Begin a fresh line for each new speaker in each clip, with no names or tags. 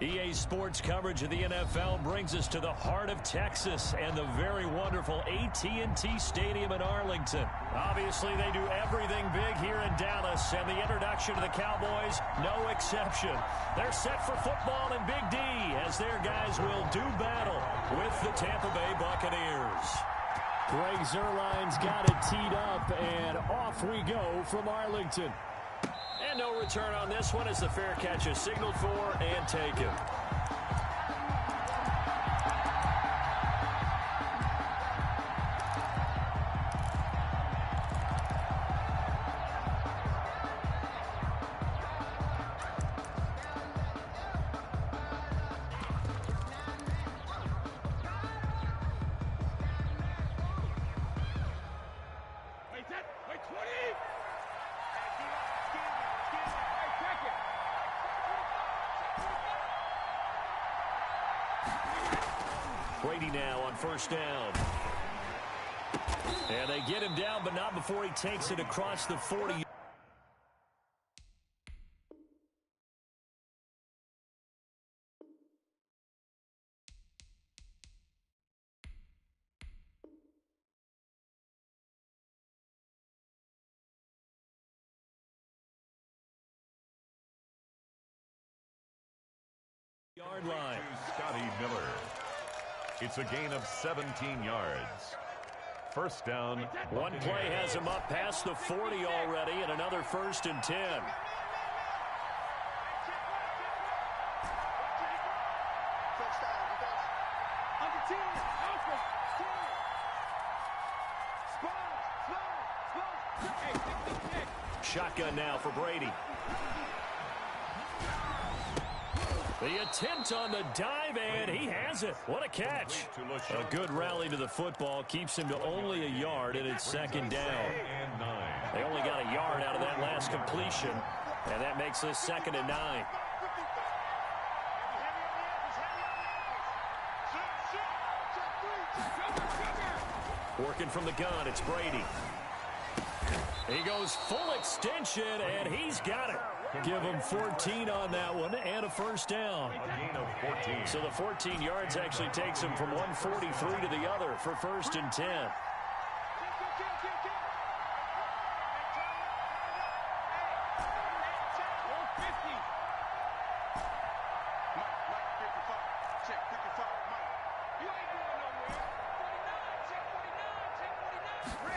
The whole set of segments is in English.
EA Sports coverage of the NFL brings us to the heart of Texas and the very wonderful AT&T Stadium in Arlington. Obviously, they do everything big here in Dallas, and the introduction to the Cowboys, no exception. They're set for football in Big D as their guys will do battle with the Tampa Bay Buccaneers. Greg Zuerlein's got it teed up, and off we go from Arlington. And no return on this one as the fair catch is signaled for and taken. Brady now on first down. And they get him down, but not before he takes it across the 40. Yard line.
Scotty Miller. It's a gain of 17 yards. First down.
One play has him up past the 40 already, and another 1st and 10. Shotgun now for Brady. The attempt on the dive, and he has it. What a catch. A good rally to the football keeps him to only a yard, and it's second down. They only got a yard out of that last completion, and that makes this 2nd and 9. Working from the gun, it's Brady. He goes full extension, and he's got it. Give him 14 on that one and a first down.
A gain of 14.
So the 14 yards actually takes him from 143 to the other for 1st and 10.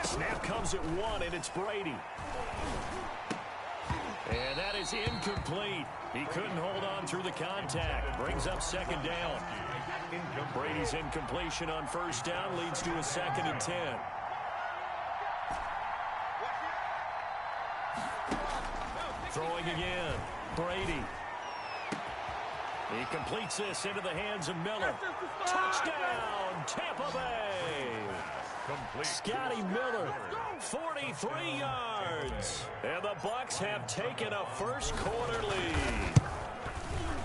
Snap comes at 1, and it's Brady. And that is incomplete. He couldn't hold on through the contact. Brings up 2nd down. Brady's incompletion on 1st down leads to a 2nd and 10. Throwing again. Brady. He completes this into the hands of Miller. Touchdown, Tampa Bay. Scotty Miller, 43 yards. And the Bucs have taken a first-quarter lead.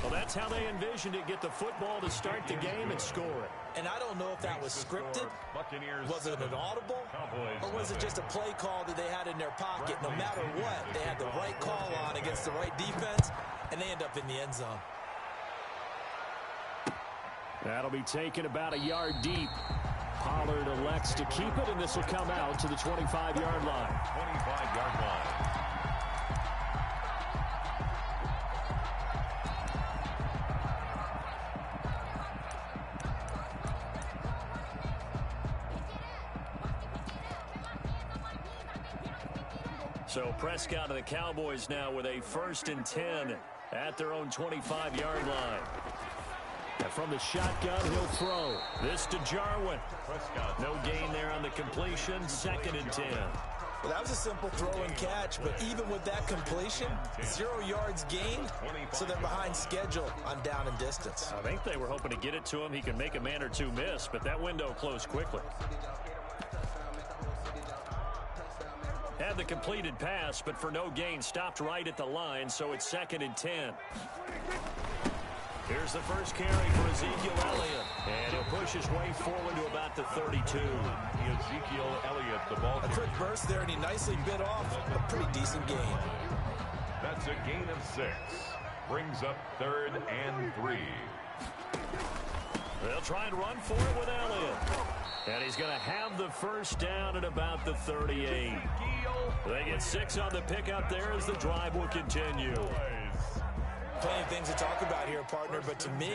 Well, that's how they envisioned it. Get the football to start the game and score it.
And I don't know if that was scripted. Was it an audible? Or was it just a play call that they had in their pocket? No matter what, they had the right call on against the right defense, and they end up in the end zone.
That'll be taken about a yard deep. Pollard elects to keep it, and this will come out to the 25-yard line.
25-yard line.
So Prescott and the Cowboys now with a 1st and 10 at their own 25-yard line. And from the shotgun, he'll throw. This to Jarwin. No gain there on the completion. 2nd and 10.
Well, that was a simple throw and catch, but even with that completion, 0 yards gained, so they're behind schedule on down and distance.
I think they were hoping to get it to him. He can make a man or two miss, but that window closed quickly. Had the completed pass, but for no gain, stopped right at the line, so it's 2nd and 10. Here's the first carry for Ezekiel Elliott. And he'll push his way forward to about the 32.
Ezekiel Elliott, the ball.
A quick burst there, and he nicely bit off a pretty decent gain.
That's a gain of 6. Brings up 3rd and 3.
They'll try and run for it with Elliott. And he's going to have the first down at about the 38. They get 6 on the pickup there as the drive will continue.
Plenty of things to talk about here, partner, but to me,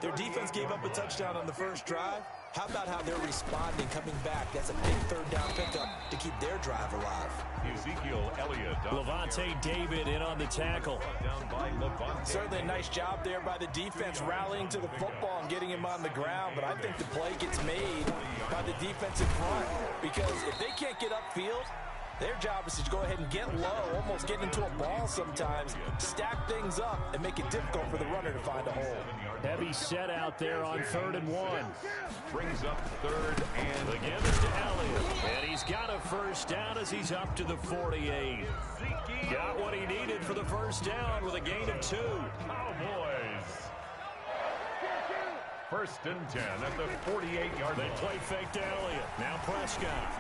their defense gave up a touchdown on the first drive. How about how they're responding, coming back? That's a big 3rd down pickup to keep their drive alive.
Ezekiel Elliott.
Levante David in on the tackle.
Certainly a nice job there by the defense rallying to the football and getting him on the ground, but I think the play gets made by the defensive front because if they can't get upfield, their job is to go ahead and get low, almost get into a ball sometimes, stack things up, and make it difficult for the runner to find a hole.
Heavy set out there on 3rd and 1.
Brings up 3rd and
the give is to Elliott. And he's got a first down as he's up to the 48. Got what he needed for the first down with a gain of 2.
Cowboys. 1st and 10 at the 48-yard line.
They play fake to Elliott. Now Prescott.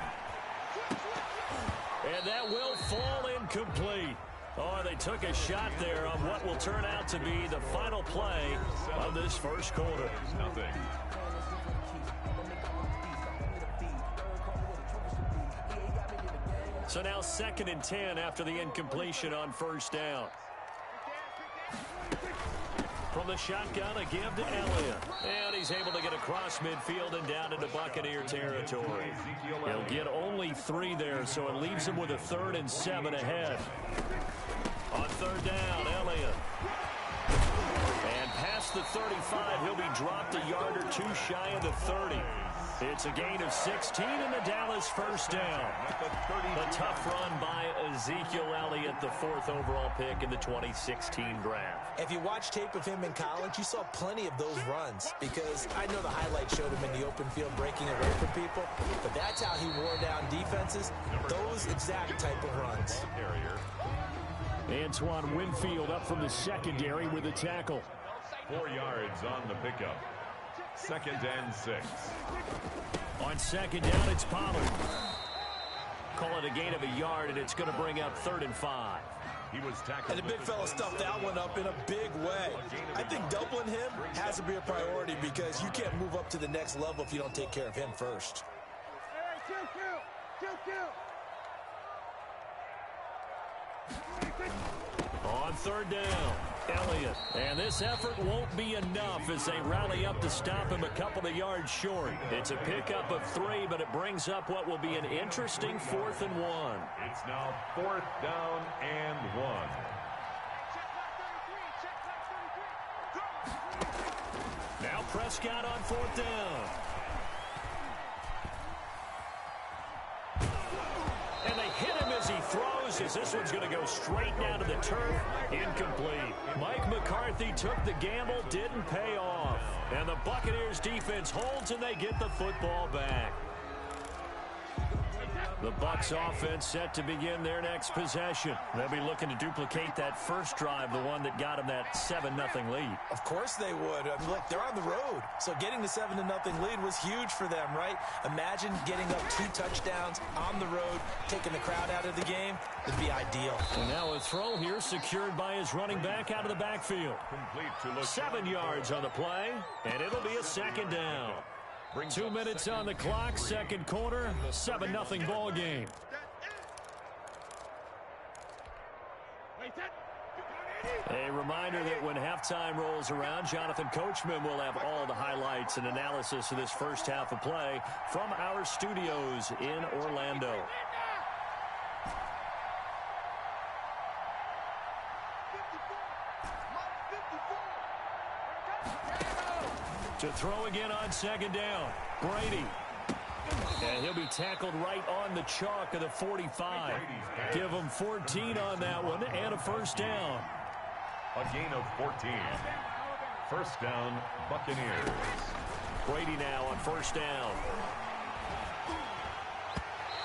And that will fall incomplete. Oh, they took a shot there on what will turn out to be the final play of this first quarter.
Nothing.
So now 2nd and 10 after the incompletion on first down. From the shotgun, a give to Elliott. And he's able to get across midfield and down into Buccaneer territory. He'll get only 3 there, so it leaves him with a 3rd and 7 ahead. On 3rd down, Elliott. And past the 35, he'll be dropped a yard or 2 shy of the 30. It's a gain of 16 and the Dallas first down. A tough run by Ezekiel Elliott, the 4th overall pick in the 2016 draft.
If you watch tape of him in college, you saw plenty of those runs because I know the highlights showed him in the open field breaking away from people, but that's how he wore down defenses, those exact type of runs.
Antoine Winfield up from the secondary with a tackle.
4 yards on the pickup. 2nd and 6.
On 2nd down, it's Pollard. Call it a gain of a yard, and it's going to bring up 3rd and 5.
He was tackled.
And the big fella stuffed that one up in a big way. I think doubling him has to be a priority because you can't move up to the next level if you don't take care of him first.
On 3rd down, Elliott. And this effort won't be enough as they rally up to stop him a couple of yards short. It's a pickup of 3, but it brings up what will be an interesting 4th and 1.
It's now 4th down and 1.
Now Prescott on 4th down. And they hit him as he throws, as this one's going to go straight down to the turf. Incomplete. Mike McCarthy took the gamble, didn't pay off. And the Buccaneers defense holds, and they get the football back. The Bucs offense set to begin their next possession. They'll be looking to duplicate that first drive, the one that got them that 7-0 lead.
Of course they would. I mean, look, they're on the road. So getting the 7-0 lead was huge for them, right? Imagine getting up 2 touchdowns on the road, taking the crowd out of the game. It'd be ideal.
And now a throw here secured by his running back out of the backfield. 7 yards on the play, and it'll be a 2nd down. 2 minutes on the clock, 2nd quarter, 7-0 ball game. A reminder that when halftime rolls around, Jonathan Coachman will have all the highlights and analysis of this first half of play from our studios in Orlando. To throw again on 2nd down, Brady. And he'll be tackled right on the chalk of the 45. Give him 14 on that one and a first down.
A gain of 14. First down, Buccaneers.
Brady now on first down.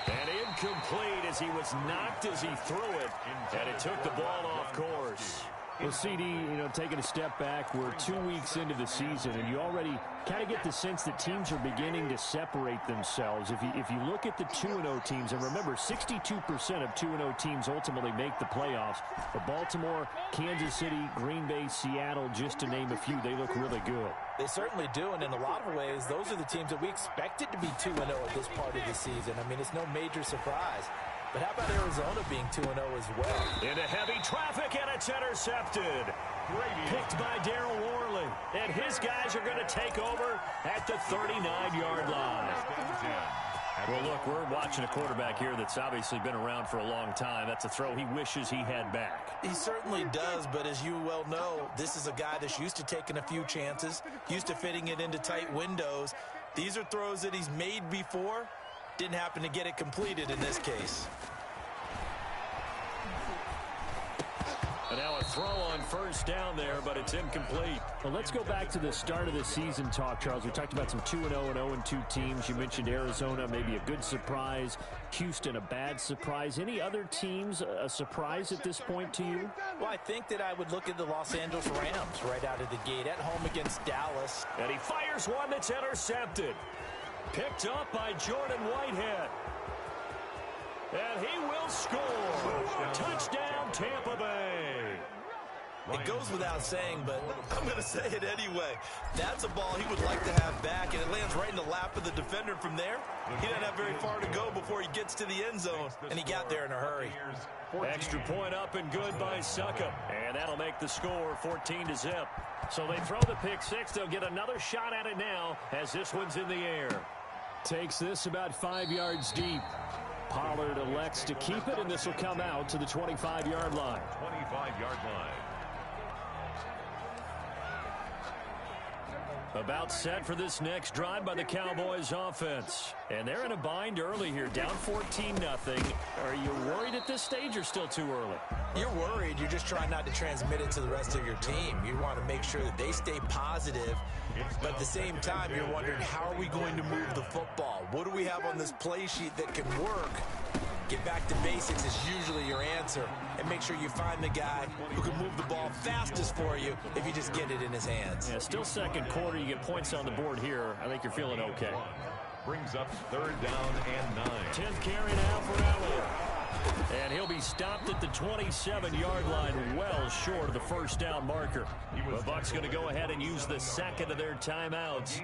And incomplete as he was knocked as he threw it. And it took the ball off course. Well, CD, taking a step back, we're 2 weeks into the season, and you already kind of get the sense that teams are beginning to separate themselves. If you look at the 2-0 teams, and remember, 62% of 2-0 teams ultimately make the playoffs. But Baltimore, Kansas City, Green Bay, Seattle, just to name a few, they look really good.
They certainly do, and in a lot of ways, those are the teams that we expected to be 2-0 at this part of the season. I mean, it's no major surprise. But how about Arizona being 2-0 as well? Into heavy traffic, and it's intercepted. Picked by Darryl Worley. And his guys are going to take over at the 39-yard line. Well, look, we're watching a quarterback here that's obviously been around for a long time. That's a throw he wishes he had back. He certainly does, but as you well know, this is a guy that's used to taking a few chances, used to fitting it into tight windows. These are throws that he's made before. Didn't happen to get it completed in this case.
And now a throw on first down there, but it's incomplete. Well, let's go back to the start of the season talk, Charles. We talked about some 2-0 and 0-2 teams. You mentioned Arizona, maybe a good surprise. Houston, a bad surprise. Any other teams a surprise at this point to you?
Well, I think that I would look at the Los Angeles Rams right out of the gate at home against Dallas.
And he fires one that's intercepted. Picked up by Jordan Whitehead. And he will score. Touchdown, Tampa Bay.
It goes without saying, but I'm going to say it anyway. That's a ball he would like to have back, and it lands right in the lap of the defender from there. He doesn't have very far to go before he gets to the end zone, and he got there in a hurry.
Extra point up and good by Suckup. And that'll make the score 14-0. So they throw the pick six. They'll get another shot at it now as this one's in the air. Takes this about 5 yards deep. Pollard elects to keep it, and this will come out to the 25-yard line.
25-yard line.
About set for this next drive by the Cowboys offense. And they're in a bind early here, down 14-0. Are you worried at this stage or still too early?
You're worried. You're just trying not to transmit it to the rest of your team. You want to make sure that they stay positive. But at the same time, you're wondering, how are we going to move the football? What do we have on this play sheet that can work? Get back to basics is usually your answer. And make sure you find the guy who can move the ball fastest for you if you just get it in his hands.
Yeah, still second quarter. You get points on the board here. I think you're feeling okay.
Brings up 3rd down and 9.
10th carry now for Elliott. And he'll be stopped at the 27-yard line, well short of the first down marker. The Bucs going to go ahead and use the second of their timeouts,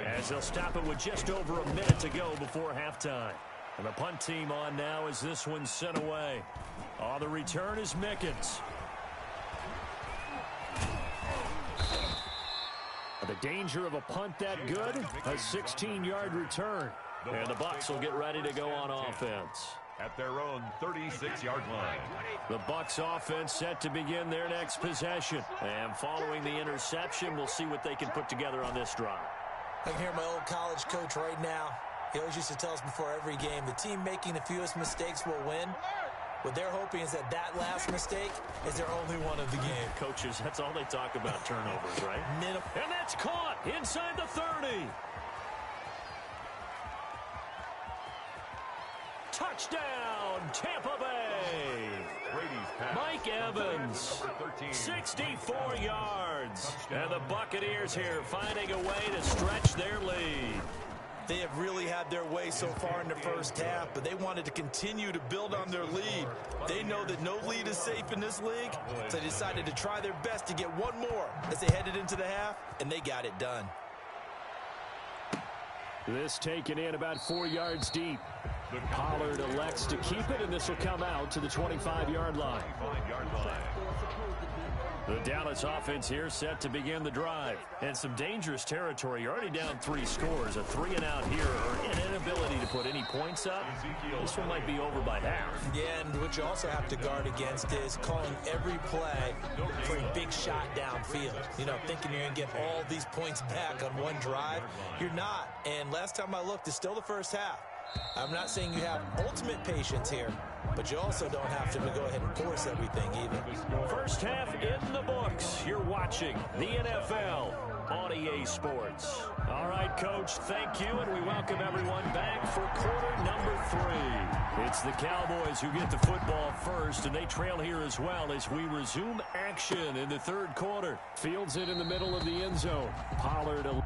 as they'll stop it with just over a minute to go before halftime. And the punt team on now as this one's sent away. On the return is Mickens. The danger of a punt that good, a 16-yard return. And the Bucs will get ready to go on offense.
At their own 36-yard line.
The Bucs offense set to begin their next possession. And following the interception, we'll see what they can put together on this drive.
I can hear my old college coach right now. He always used to tell us before every game, the team making the fewest mistakes will win. What they're hoping is that last mistake is their only one of the game.
Coaches, that's all they talk about, turnovers, right? And that's caught inside the 30. Touchdown, Tampa Bay. Mike Evans, 64 yards. And the Buccaneers here finding a way to stretch their lead.
They have really had their way so far in the first half, but they wanted to continue to build on their lead. They know that no lead is safe in this league, so they decided to try their best to get one more as they headed into the half, and they got it done.
This taken in about 4 yards deep. Pollard elects to keep it, and this will come out to the 25-yard line. The Dallas offense here set to begin the drive. And some dangerous territory. You're already down 3 scores. A 3-and-out here, or an inability to put any points up. This one might be over by half.
Yeah, and what you also have to guard against is calling every play for a big shot downfield. You know, thinking you're going to get all these points back on one drive. You're not. And last time I looked, it's still the first half. I'm not saying you have ultimate patience here, but you also don't have to go ahead and force everything either.
First half in the books. You're watching the NFL on EA Sports. All right, Coach, thank you, and we welcome everyone back for quarter number 3. It's the Cowboys who get the football first, and they trail here as well as we resume action in the third quarter. Fields it in the middle of the end zone. Pollard.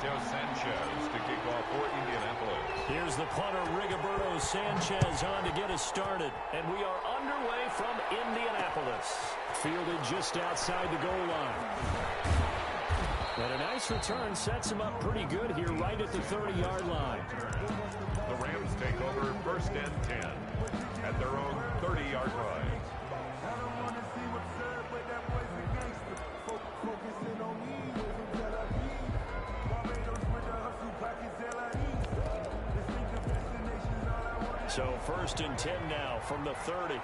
Mateo Sanchez to kick off for Indianapolis.
Here's the punter, Rigoberto Sanchez, on to get us started. And we are underway from Indianapolis. Fielded just outside the goal line. And a nice return sets him up pretty good here right at the 30-yard line.
The Rams take over 1st and 10 at their own 30-yard line.
So 1st and 10 now from the 30.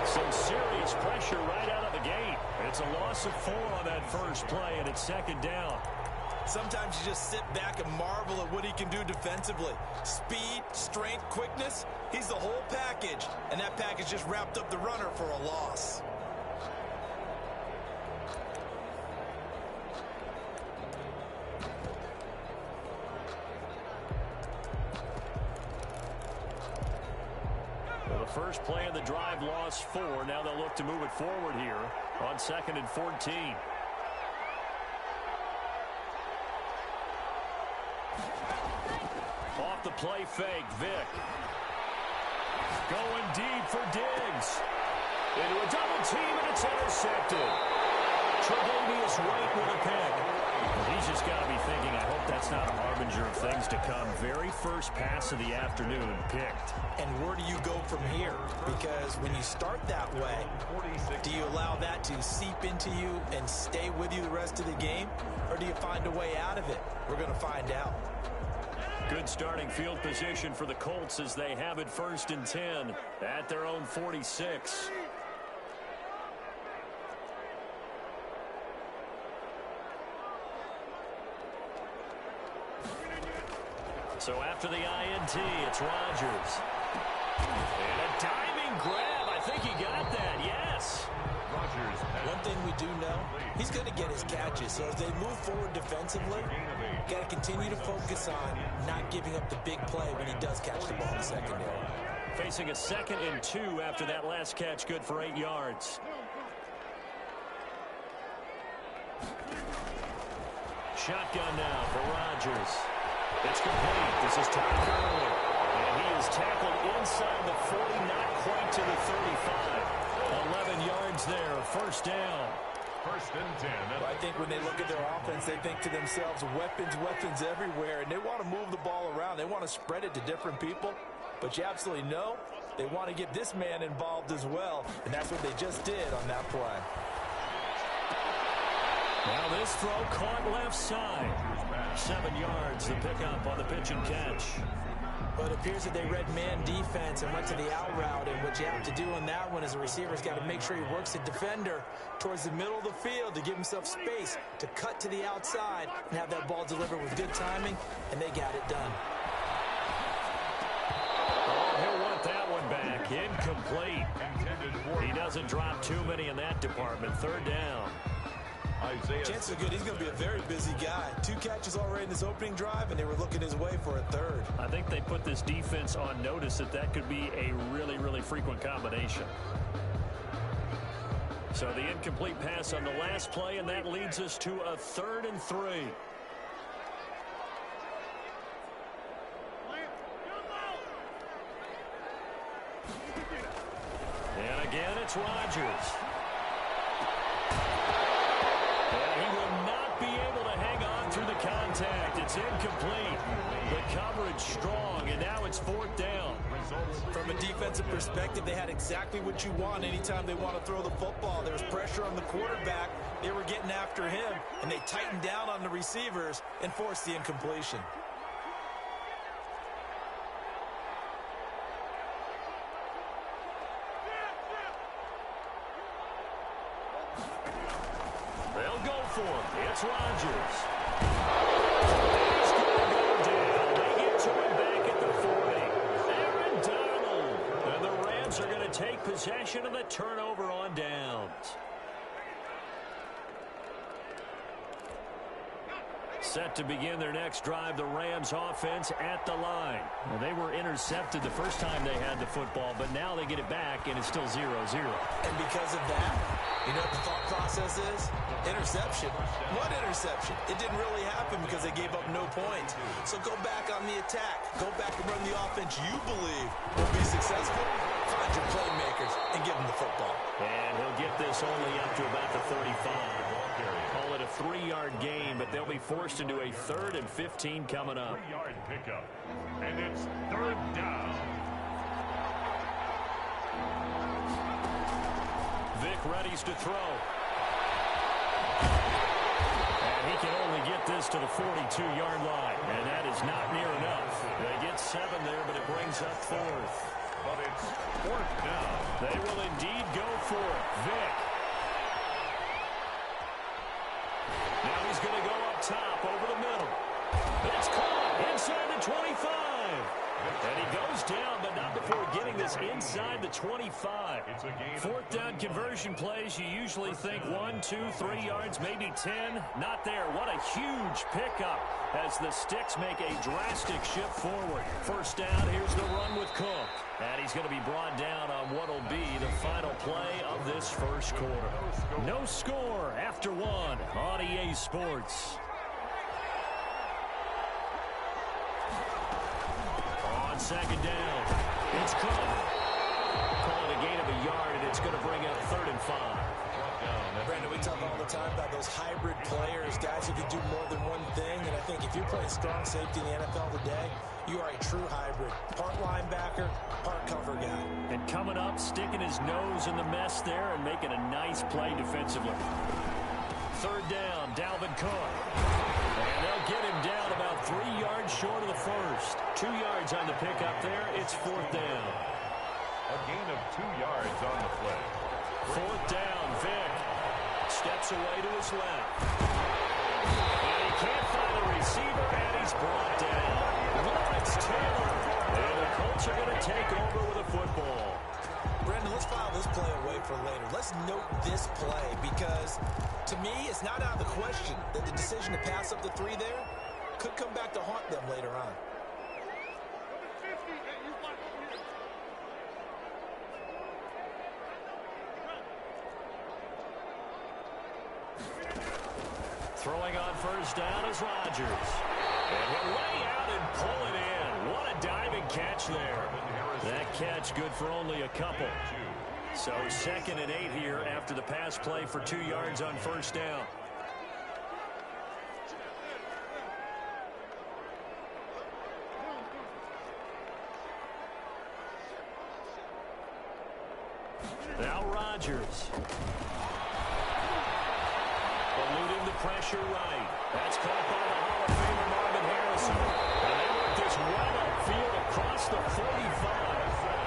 Some serious pressure right out of the gate. It's a loss of 4 on that first play, and it's 2nd down.
Sometimes you just sit back and marvel at what he can do defensively. Speed, strength, quickness. He's the whole package, and that package just wrapped up the runner for a loss.
First play of the drive, lost 4. Now they'll look to move it forward here on 2nd and 14. Off the play fake, Vick. Going deep for Diggs. Into a double team, and it's intercepted. Tre'Davious White with a pick. He's just got to be thinking, I hope that's not a harbinger of things to come. Very first pass of the afternoon picked.
And where do you go from here? Because when you start that way, do you allow that to seep into you and stay with you the rest of the game? Or do you find a way out of it? We're going to find out.
Good starting field position for the Colts as they have it 1st and 10 at their own 46. So after the INT, it's Rodgers. And a diving grab. I think he got that, yes.
Rodgers.
One thing we do know, he's going to get his catches. So as they move forward defensively, got to continue to focus on not giving up the big play when he does catch the ball in the secondary.
Facing a 2nd and 2 after that last catch, good for 8 yards. Shotgun now for Rodgers. It's complete. This is Todd Gurley. And he is tackled inside the 40, not quite to the 35. 11 yards there, 1st down.
1st and 10.
I think when they look at their offense, they think to themselves, weapons everywhere, and they want to move the ball around. They want to spread it to different people. But you absolutely know they want to get this man involved as well, and that's what they just did on that play.
Now this throw caught left side. 7 yards, the pickup on the pitch and catch.
But it appears that they read man defense and went to the out route, and what you have to do on that one is a receiver's got to make sure he works the defender towards the middle of the field to give himself space to cut to the outside and have that ball delivered with good timing, and they got it done.
Oh, he'll want that one back. Incomplete. He doesn't drop too many in that department. 3rd down.
Chances are good he's going to be a very busy guy. 2 catches already in this opening drive, and they were looking his way for a 3rd.
I think they put this defense on notice that that could be a really, really frequent combination. So the incomplete pass on the last play, and that leads us to a 3rd and 3. And again, it's Rodgers. Contact. It's incomplete. The coverage strong, and now it's 4th down.
From a defensive perspective, they had exactly what you want anytime they want to throw the football. There was pressure on the quarterback. They were getting after him, and they tightened down on the receivers and forced the incompletion.
They'll go for him. It's Rodgers. He's going to go down. They get to him back at the 40. Aaron Donald. And the Rams are going to take possession of the turnover on downs. Set to begin their next drive, the Rams offense at the line. Well, they were intercepted the first time they had the football, but now they get it back, and it's still 0-0.
And because of that, you know what the thought process is? Interception. What interception? It didn't really happen because they gave up no points. So go back on the attack. Go back and run the offense you believe will be successful. Find your playmakers and give them the football.
And he'll get this only up to about the 35. Call it a 3-yard gain, but they'll be forced into a 3rd and 15 coming up.
3-yard pickup. And it's 3rd down.
Vic readies to throw. And he can only get this to the 42-yard line. And that is not near enough. They get 7 there, but it brings up 4th.
But it's 4th down.
They will indeed go for it. Vic. Now he's going to go up top over the middle. It's caught inside the 25. And he goes down, but not before getting this inside the 25. 4th down conversion plays, you usually think 1, 2, 3 yards, maybe 10. Not there. What a huge pickup as the Sticks make a drastic shift forward. 1st down, here's the run with Cook. And he's going to be brought down on what will be the final play of this first quarter. No score after 1 on EA Sports. On 2nd down, it's Cook. Call it a gain of a yard, and it's going to bring up 3rd and 5.
Brandon, we talk all the time about those hybrid players, guys who can do more than one thing. And I think if you're playing strong safety in the NFL today, you are a true hybrid. Part linebacker, part cover guy.
And coming up, sticking his nose in the mess there and making a nice play defensively. 3rd down, Dalvin Cook. And they'll get him down about 3 yards short of the first. 2 yards on the pickup there. It's 4th down.
A gain of 2 yards on the play.
4th down, Vic steps away to his left. And he can't find the receiver, and he's brought down. Lawrence Taylor. And the Colts are going to take over with a football.
Brandon, let's file this play away for later. Let's note this play because, to me, it's not out of the question that the decision to pass up the 3 there could come back to haunt them later on.
Throwing on 1st down is Rodgers. And he'll lay out and pull it in. What a diving catch there. That catch good for only a couple. So 2nd and 8 here after the pass play for 2 yards on 1st down. Now Rodgers. Eluding the pressure right. That's caught by the Hall of Famer Marvin Harrison. And they work this well upfield across the 45.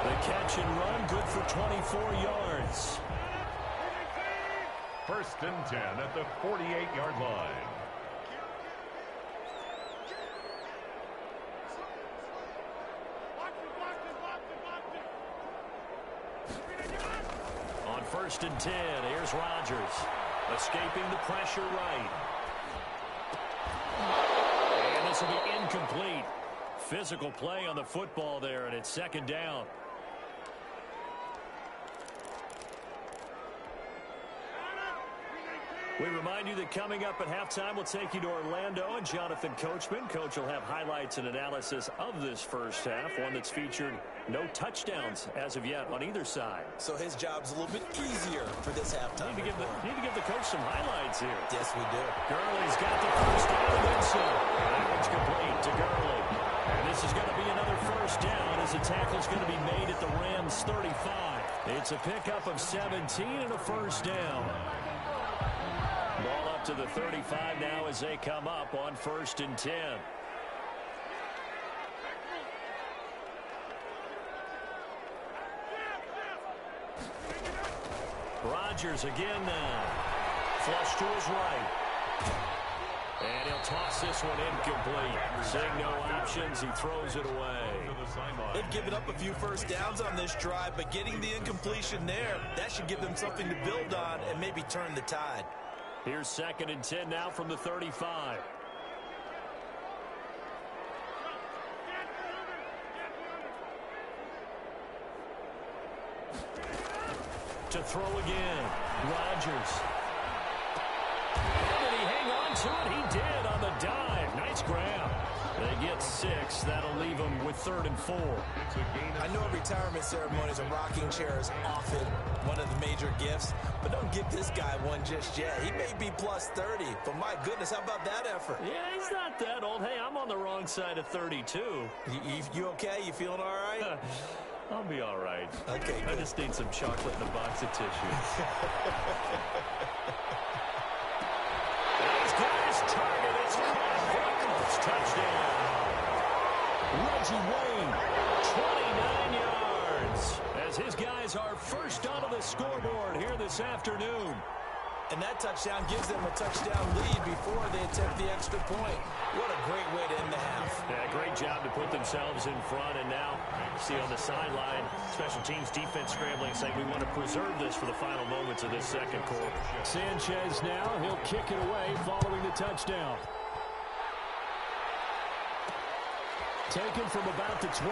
The catch and run good for 24 yards.
1st and 10 at the 48-yard line.
On 1st and 10, here's Rodgers. Escaping the pressure right. And this will be incomplete. Physical play on the football there, and it's 2nd down. We remind you that coming up at halftime, we'll take you to Orlando and Jonathan Coachman. Coach will have highlights and analysis of this first half, one that's featured no touchdowns as of yet on either side.
So his job's a little bit easier for this halftime.
Need to give the coach some highlights here.
Yes, we do.
Gurley's got the first down and then some. It's complete to Gurley. And this is going to be another 1st down as the tackle's going to be made at the Rams' 35. It's a pickup of 17 and a 1st down. Ball up to the 35 now as they come up on 1st and 10. Rodgers again now. Flush to his right. And he'll toss this one incomplete. Seeing no options, he throws it away.
They've given up a few 1st downs on this drive, but getting the incompletion there, that should give them something to build on and maybe turn the tide.
Here's 2nd and 10 now from the 35. to throw again. Rodgers. Did he hang on to it? He did on the dive. Nice grab. They get 6. That'll leave them with 3rd and 4.
I know at retirement ceremonies, a rocking chair is often one of the major gifts, but don't give this guy one just yet. He may be plus 30, but my goodness, how about that effort?
Yeah, he's not that old. Hey, I'm on the wrong side of 32.
You okay? You feeling all right?
I'll be all right.
Okay, good.
I just need some chocolate and a box of tissues. He's got his target. It's caught for a Colts touchdown. Reggie Wayne, 29 yards, as his guys are first onto the scoreboard here this afternoon.
And that touchdown gives them a touchdown lead before they attempt the extra point. What a great way to end the half.
Yeah, great job to put themselves in front. And now, see on the sideline, special teams defense scrambling, saying we want to preserve this for the final moments of this second quarter. Sanchez now, he'll kick it away following the touchdown. Taken from about the 12.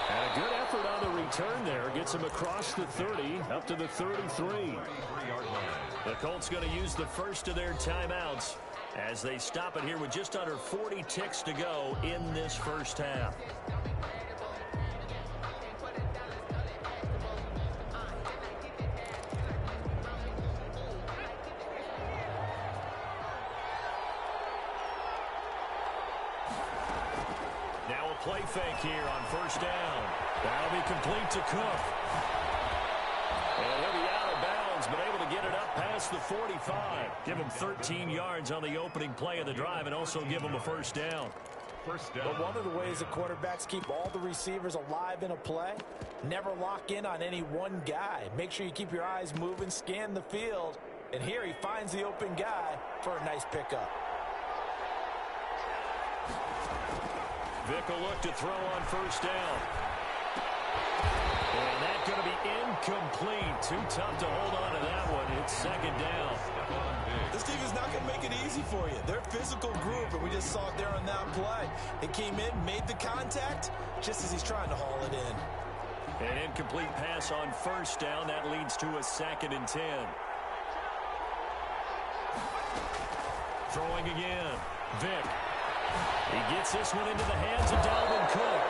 And a good effort on the return there. Gets him across the 30, up to the 33. The Colts going to use the first of their timeouts as they stop it here with just under 40 ticks to go in this first half. Now a play fake here on first down. That'll be complete to Cook. And he'll be out of bounds, but able to get it up past the 45. Give him 13 yards on the opening play of the drive and also give him a first down.
But one of the ways the quarterbacks keep all the receivers alive in a play, never lock in on any one guy. Make sure you keep your eyes moving, scan the field. And here he finds the open guy for a nice pickup.
Vick will look to throw on first down. And that's going to be incomplete. Too tough to hold on to that one. It's second down.
This team is not going to make it easy for you. They're a physical group, and we just saw it there on that play. They came in, made the contact, just as he's trying to haul it in.
An incomplete pass on first down. That leads to a 2nd and 10. Throwing again. Vick. He gets this one into the hands of Dalvin Cook.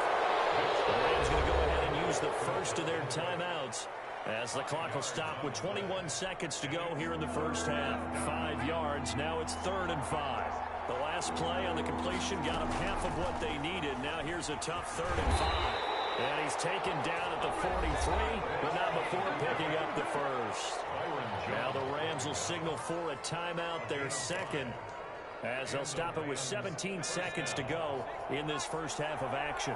The Rams going to go ahead and use the first of their timeouts as the clock will stop with 21 seconds to go here in the first half. 5 yards. Now it's 3rd and 5. The last play on the completion got them half of what they needed. Now here's a tough 3rd and 5. And he's taken down at the 43, but not before picking up the first. Now the Rams will signal for a timeout, their second, as they'll stop it with 17 seconds to go in this first half of action.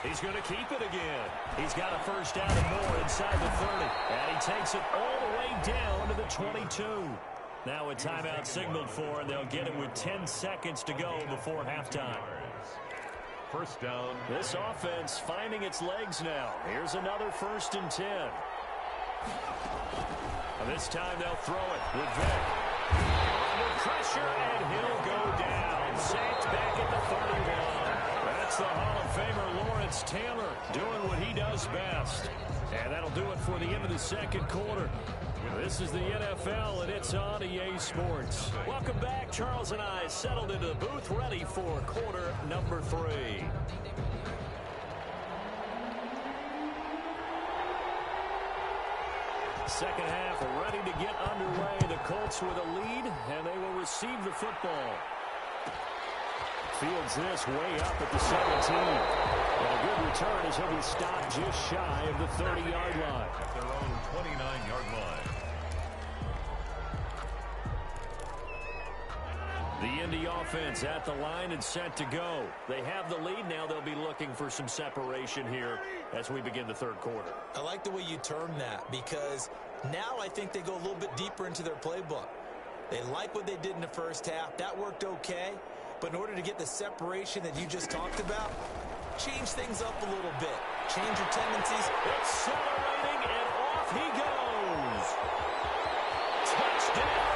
He's going to keep it again. He's got a first down and more inside the 30. And he takes it all the way down to the 22. Now a timeout signaled for, and they'll get it with 10 seconds to go before halftime.
First down.
This offense finding its legs now. Here's another 1st and 10. And this time they'll throw it with Vick. Under pressure, and he'll go down. Sacked back at the 31. That's the Hall of Famer Lawrence Taylor doing what he does best. And that'll do it for the end of the second quarter. This is the NFL, and it's on EA Sports. Welcome back. Charles and I settled into the booth, ready for quarter number 3. Second half ready to get underway. The Colts with a lead, and they will receive the football. Fields this way up at the 17. And a good return as he'll be stopped just shy of the 30-yard line.
At their own 29-yard line.
The Indy offense at the line and set to go. They have the lead. Now they'll be looking for some separation here as we begin the third quarter.
I like the way you term that, because now I think they go a little bit deeper into their playbook. They like what they did in the first half. That worked okay. But in order to get the separation that you just talked about, change things up a little bit. Change your tendencies.
Accelerating, and off he goes. Touchdown.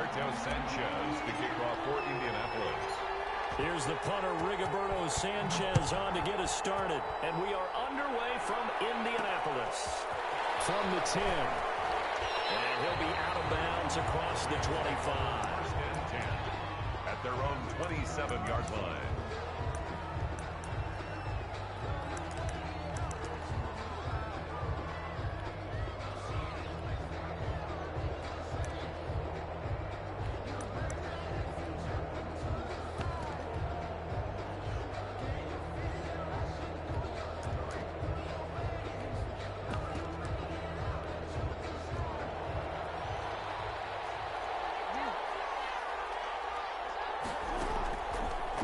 Rigoberto Sanchez to kick off for Indianapolis.
Here's the punter, Rigoberto Sanchez, on to get us started. And we are underway from Indianapolis. From the 10. And he'll be out of bounds across the 25.
First and 10 at their own 27-yard line.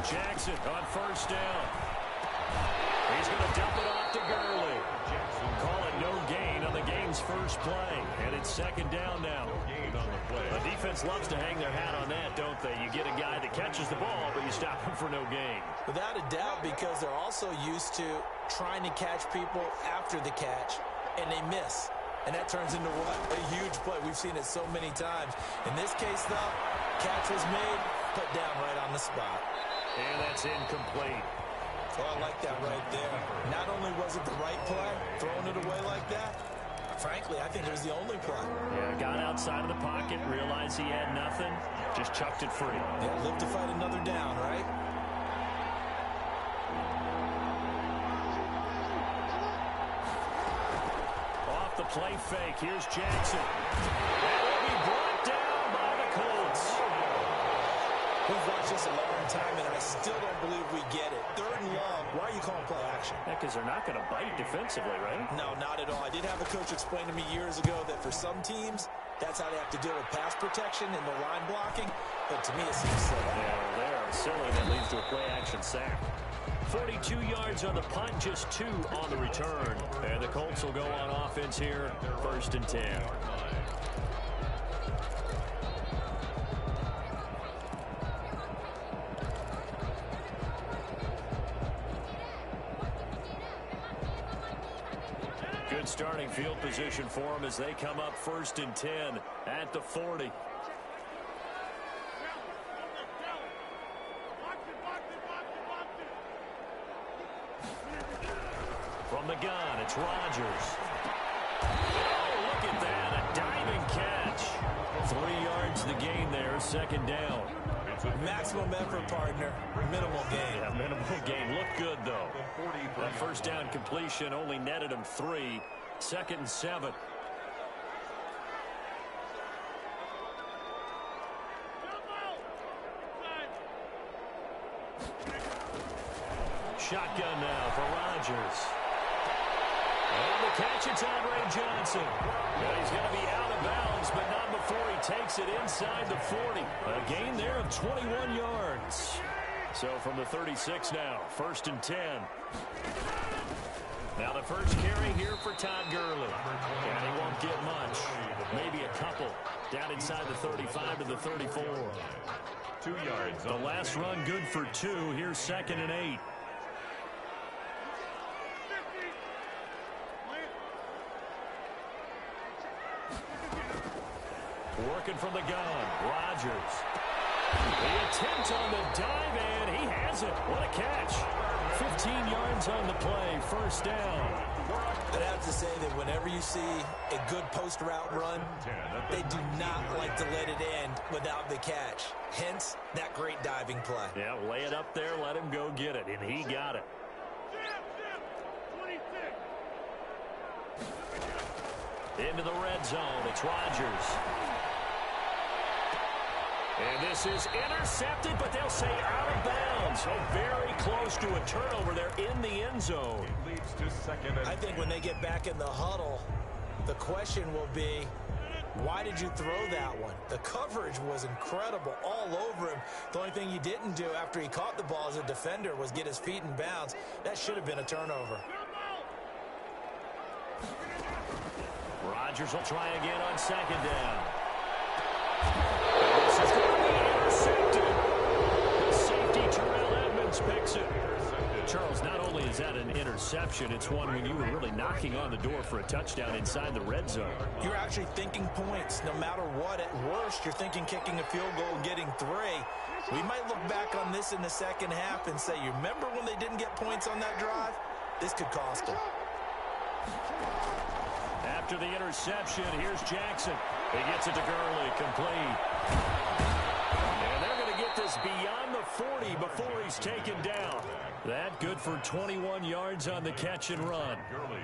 Jackson on first down. He's going to dump it off to Gurley. Call it no gain on the game's first play. And it's second down now.
No gain on the play.
The defense loves to hang their hat on that, don't they? You get a guy that catches the ball, but you stop him for no gain.
Without a doubt, because they're also used to trying to catch people after the catch, and they miss. And that turns into what? A huge play. We've seen it so many times. In this case, though, catch was made, put down right on the spot.
And that's incomplete.
Oh, I like that right there. Not only was it the right play, throwing it away like that, frankly, I think it was the only play.
Yeah, got outside of the pocket, realized he had nothing, just chucked it free.
Yeah, live to fight another down, right?
Off the play fake, here's Jackson. And will be brought down by the Colts.
We've watched this a long time, and I still don't believe we get it. Third and long. Why are you calling play action?
Yeah, because they're not going to bite defensively, right?
No, not at all. I did have a coach explain to me years ago that for some teams, that's how they have to deal with pass protection and the line blocking. But to me, it seems silly.
Yeah, they are silly. That leads to a play action sack. 42 yards on the punt, just 2 on the return. And the Colts will go on offense here, first and 10. Good starting field position for them as they come up first and 10 at the 40. From the gun, it's Rodgers. Oh, look at that, a diving catch. 3 yards the gain there, second down.
Maximum effort, partner. Minimal gain.
Yeah, minimal gain. Looked good, though. That first down completion only netted him 3. Second and 7. Shotgun now for Rodgers. And the catch, it's Andre Johnson. And he's going to be out of bounds, but not before he takes it inside the 40. A gain there of 21 yards. So from the 36 now, first and 10. Now the first carry here for Todd Gurley. And he won't get much. Maybe a couple. Down inside the 35 to the 34.
2 yards.
The last run good for 2. Here's second and 8. Working from the gun, Rodgers. The attempt on the dive, and he has it. What a catch. 15 yards on the play, first down.
I'd have to say that whenever you see a good post route run, they do not like to let it end without the catch. Hence, that great diving play.
Yeah, lay it up there, let him go get it, and he got it. Into the red zone, it's Rodgers. And this is intercepted, but they'll say out of bounds. So very close to a turnover there in the end zone.
It leads to second and
I think when they get back in the huddle, the question will be, why did you throw that one? The coverage was incredible all over him. The only thing he didn't do after he caught the ball as a defender was get his feet in bounds. That should have been a turnover.
Rodgers will try again on second down. This is going to be intercepted. The safety, Terrell Edmonds, Jones picks it. Charles, not only is that an interception, it's one when you were really knocking on the door for a touchdown inside the red zone.
You're actually thinking points. No matter what, at worst, you're thinking kicking a field goal and getting 3. We might look back on this in the second half and say, you remember when they didn't get points on that drive? This could cost them.
After the interception, here's Jackson. He gets it to Gurley, complete. And they're going to get this beyond the 40 before he's taken down. That good for 21 yards on the catch and run.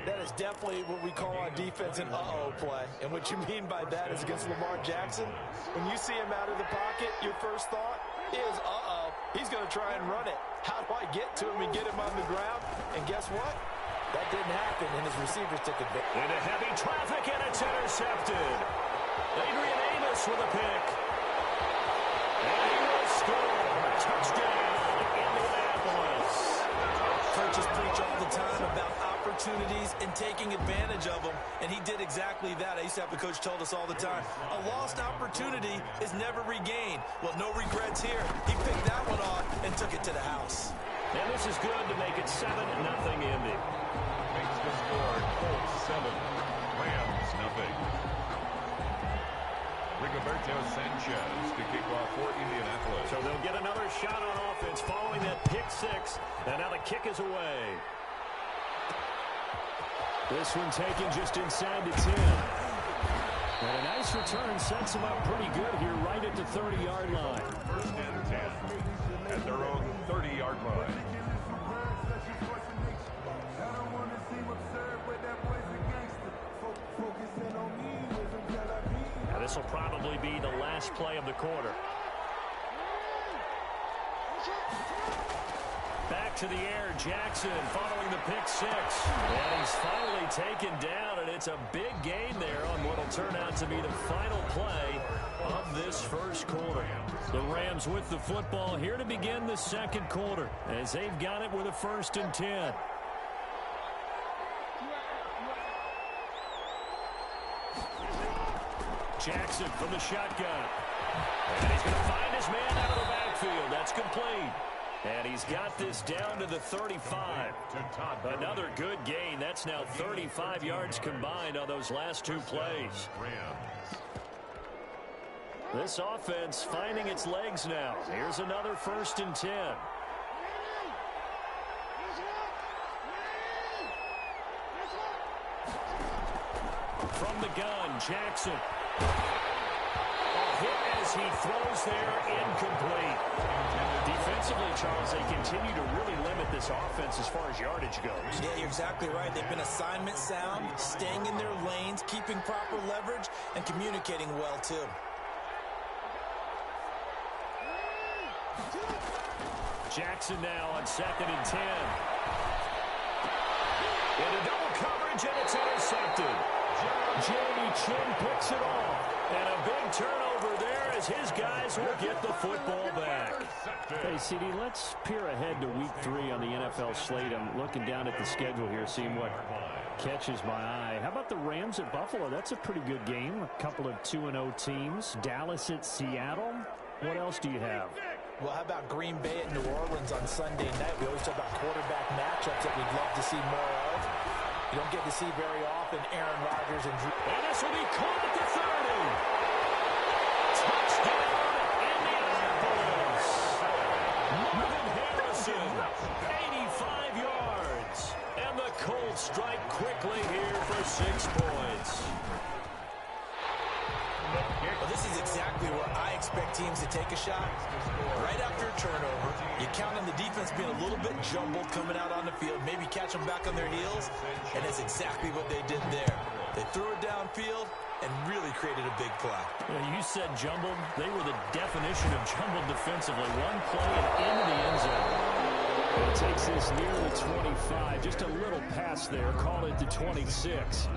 That is definitely what we call on defense an uh-oh play. And what you mean by that is against Lamar Jackson, when you see him out of the pocket, your first thought is, uh-oh, he's going to try and run it. How do I get to him and get him on the ground? And guess what? That didn't happen, and his receivers took advantage.
Into heavy traffic, and it's intercepted. Adrian Amos with a pick. And he will score. Touchdown, Indianapolis.
Coaches preach all the time about opportunities and taking advantage of them, and he did exactly that. I used to have a coach told us all the time, a lost opportunity is never regained. Well, no regrets here. He picked that one off and took it to the house.
And this is good to make it 7-0 Indy.
Makes the score Colts 7, Rams 0. Rigoberto Sanchez to kick off for Indianapolis.
So they'll get another shot on offense following that pick 6. And now the kick is away. This one taken just inside the 10. And a nice return sets them up pretty good here right at the 30-yard line.
First and 10 at their own 30-yard line.
Now this will probably be the last play of the quarter. Back to the air, Jackson following the pick 6. And he's finally taken down, and it's a big gain there on what will turn out to be the final play of this first quarter. The Rams with the football here to begin the second quarter as they've got it with a 1st and 10. Jackson from the shotgun. And he's going to find his man out of the backfield. That's complete. And he's got this down to the 35. Another good gain. That's now 35 yards combined on those last 2 plays. This offense finding its legs now. Here's another 1st and 10. From the gun, Jackson. A hit as he throws there, incomplete. Defensively, Charles, they continue to really limit this offense as far as yardage goes.
Yeah, you're exactly right. They've been assignment sound, staying in their lanes, keeping proper leverage, and communicating well, too.
Jackson now on 2nd and 10. Into double coverage, and it's intercepted. Jamie Chin picks it off. And a big turnover there as his guys will get the football back. Hey, CD, let's peer ahead to week 3 on the NFL slate. I'm looking down at the schedule here, seeing what catches my eye. How about the Rams at Buffalo? That's a pretty good game. A couple of 2-0 teams. Dallas at Seattle. What else do you have?
Well, how about Green Bay at New Orleans on Sunday night? We always talk about quarterback matchups that we'd love to see more of. You don't get to see very often Aaron Rodgers and Drew.
And this will be caught at the 30. Touchdown, Indianapolis. Marvin Harrison, 85 yards. And the Colts strike quickly here for 6 points.
Well, this is exactly where I expect teams to take a shot. Right after a turnover, you count on the defense being a little bit jumbled coming out on the field, maybe catch them back on their heels, and that's exactly what they did there. They threw it downfield and really created a big play.
You said jumbled. They were the definition of jumbled defensively. One play and into the end zone. It takes this near the 25. Just a little pass there. Call it the 26.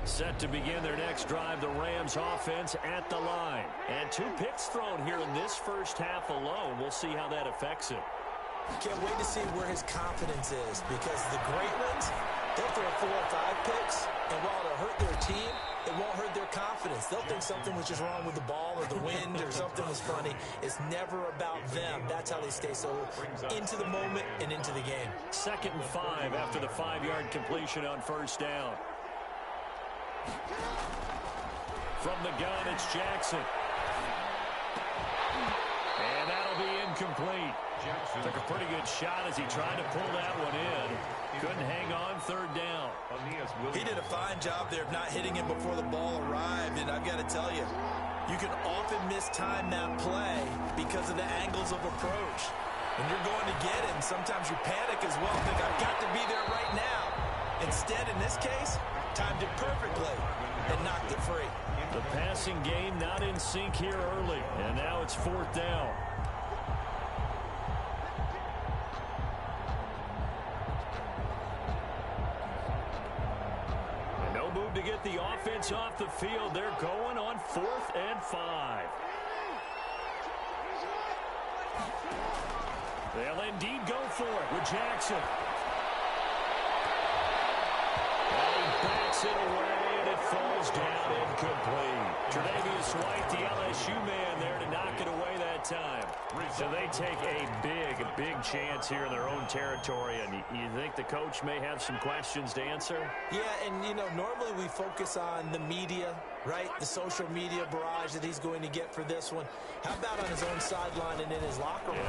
Set to begin their next drive, the Rams offense at the line. And 2 picks thrown here in this first half alone. We'll see how that affects it.
Can't wait to see where his confidence is, because the great ones, They'll throw 4 or 5 picks, and while it'll hurt their team, it won't hurt their confidence. They'll think something was just wrong with the ball or the wind or something was funny. It's never about them. That's how they stay so into the moment and into the game.
2nd and 5 after the 5-yard completion on first down. From the gun, it's Jackson. And that'll be incomplete. Took a pretty good shot as he tried to pull that one in. Couldn't hang on 3rd down.
He did a fine job there of not hitting him before the ball arrived, and I've got to tell you, you can often mistime that play because of the angles of approach. When you're going to get him, sometimes you panic as well, think, I've got to be there right now. Instead, in this case, timed it perfectly and knocked it free.
The passing game not in sync here early, and now it's 4th down. And no move to get the offense off the field. They're going on 4th and 5. They'll indeed go for it with Jackson. And he backs it away, and it falls down incomplete. Tre'Davious White, the LSU man there to knock it away that time. So they take a big chance here in their own territory, and you think the coach may have some questions to answer?
Yeah, and, you know, normally we focus on the media, right? The social media barrage that he's going to get for this one. How about on his own sideline and in his locker room?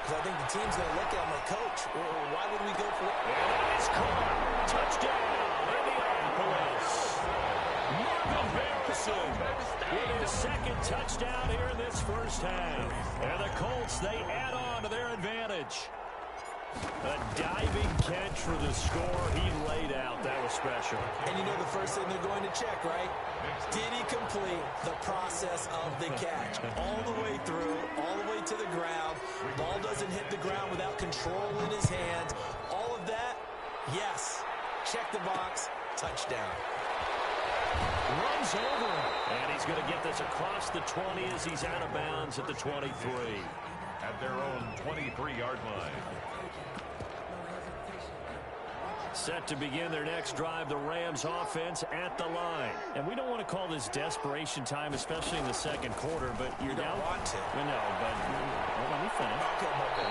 Because I think the team's going to look at him like, Coach, why would we go for it?
And that is caught. Touchdown, Indianapolis. Marvin Harrison with his 2nd touchdown here in this first half. And the Colts, they add on to their advantage. A diving catch for the score he laid out. That was special.
And you know the first thing they're going to check, right? Did he complete the process of the catch? All the way through, all the way to the ground. Ball doesn't hit the ground without control in his hands. All of that, yes. Check the box, touchdown.
Runs over him. And he's going to get this across the 20 as he's out of bounds at the 23.
At their own 23-yard line.
Set to begin their next drive, the Rams offense at the line. And we don't want to call this desperation time, especially in the 2nd quarter, but you're down.
You don't want to.
No, but let me finish.
Okay.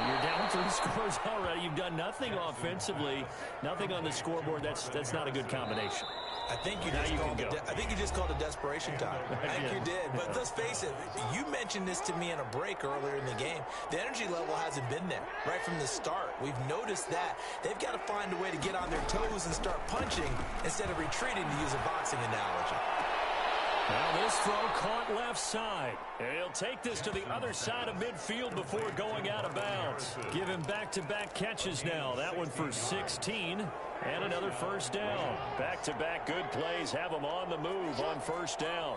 You're down 3 scores already. You've done nothing offensively, nothing on the scoreboard. That's not a good combination.
I think you just called a desperation time. I think you did. But let's face it, you mentioned this to me in a break earlier in the game. The energy level hasn't been there right from the start. We've noticed that. They've got to find a way to get on their toes and start punching instead of retreating, to use a boxing analogy.
Now this throw caught left side. And he'll take this to the other side of midfield before going out of bounds. Give him back-to-back catches now. That one for 16 and another first down. Back-to-back good plays have him on the move on first down.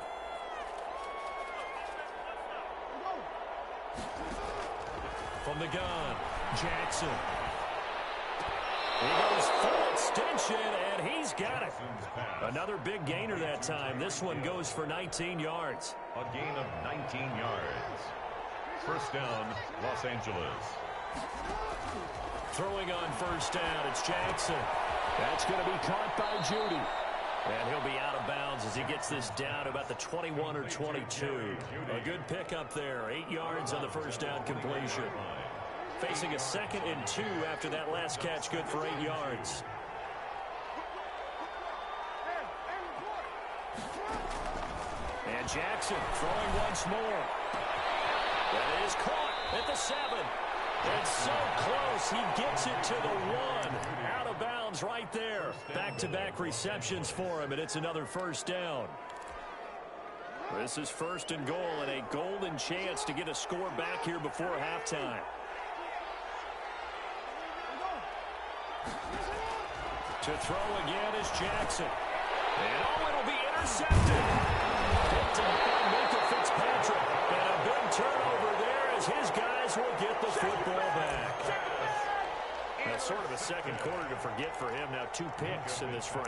From the gun, Jackson. He goes full extension, and he's got it. Another big gainer that time. This one goes for 19 yards.
A gain of 19 yards. First down, Los Angeles.
Throwing on first down, it's Jackson. That's going to be caught by Judy. And he'll be out of bounds as he gets this down to about the 21 or 22. A good pickup there. 8 yards on the first down completion. Facing a 2nd and 2 after that last catch, good for 8 yards. And Jackson throwing once more. That is caught at the 7. And so close, he gets it to the 1. Out of bounds right there. Back-to-back receptions for him, and it's another first down. This is 1st and goal, and a golden chance to get a score back here before halftime. To throw again is Jackson. And it'll be intercepted. Picked up by Minka Fitzpatrick. And a big turnover there as his guys will get the football back. That's sort of a second quarter to forget for him. Now 2 picks in this frame.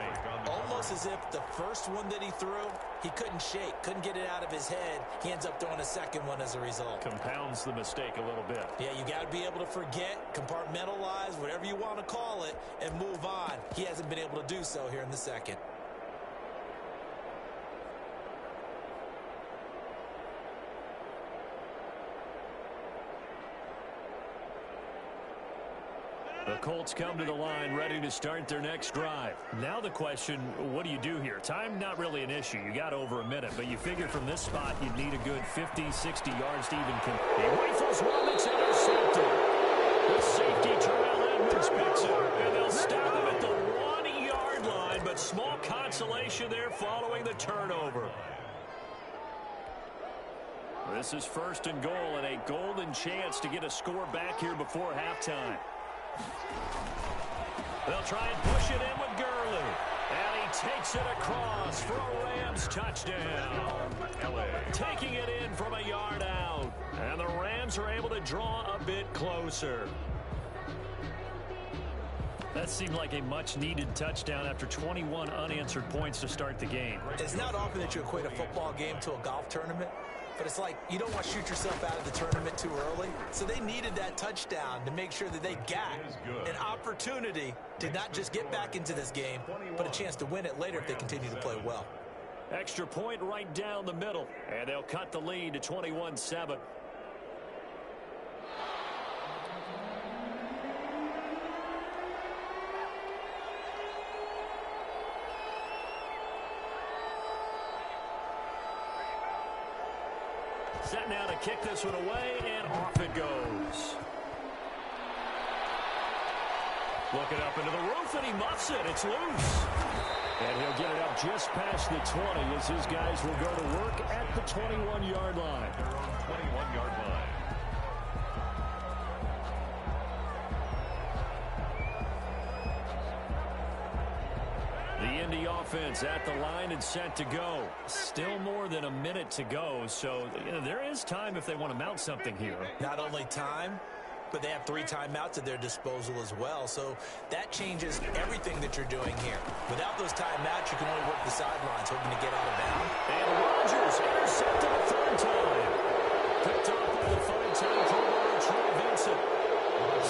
Almost as if the first one that he threw, he couldn't shake, couldn't get it out of his head. He ends up throwing a second one as a result.
Compounds the mistake a little bit.
Yeah, you got to be able to forget, compartmentalize, whatever you want to call it, and move on. He hasn't been able to do so here in the second.
The Colts come to the line ready to start their next drive. Now the question, what do you do here? Time not really an issue. You got over a minute, but you figure from this spot you'd need a good 50, 60 yards to even He rifles one that's intercepted. The safety Terrell Edmonds picks it, and they'll stop him at the 1-yard line, but small consolation there following the turnover. This is 1st and goal and a golden chance to get a score back here before halftime. They'll try and push it in with Gurley. And he takes it across for a Rams touchdown. Taking it in from a yard out. And the Rams are able to draw a bit closer. That seemed like a much-needed touchdown after 21 unanswered points to start the game.
It's not often that you equate a football game to a golf tournament. But it's like you don't want to shoot yourself out of the tournament too early. So they needed that touchdown to make sure that they got an opportunity to not just get back into this game, but a chance to win it later if they continue to play well.
Extra point right down the middle. And they'll cut the lead to 21-7. Set now to kick this one away, and off it goes. Looking up into the roof, and he muffs it. It's loose. And he'll get it up just past the 20 as his guys will go to work at the 21-yard line.
They're on the 21-yard line.
The Indy offense at the line and set to go. Still more than a minute to go, so there is time if they want to mount something here.
Not only time, but they have 3 timeouts at their disposal as well, so that changes everything that you're doing here. Without those timeouts, you can only work the sidelines, hoping to get out of bounds.
And Rodgers intercepted a 3rd time. Picked up by the 5-time Pro Bowler Troy Vincent.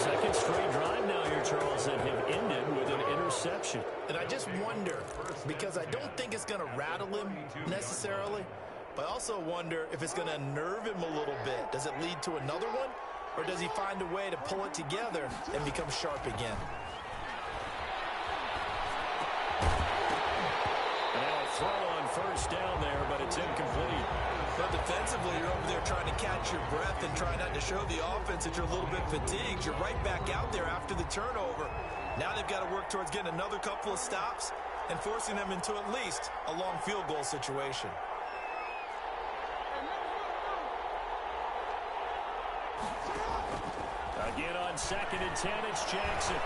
2nd straight drive now here, Charles, that have ended with an interception.
And I just wonder, because I don't think it's going to rattle him necessarily, but I also wonder if it's going to unnerve him a little bit. Does it lead to another one, or does he find a way to pull it together and become sharp again?
And now a throw on 1st down there, but it's incomplete.
But defensively, you're over there trying to catch your breath and try not to show the offense that you're a little bit fatigued. You're right back out there after the turnover. Now they've got to work towards getting another couple of stops and forcing them into at least a long field goal situation.
Again on 2nd and 10, it's Jackson.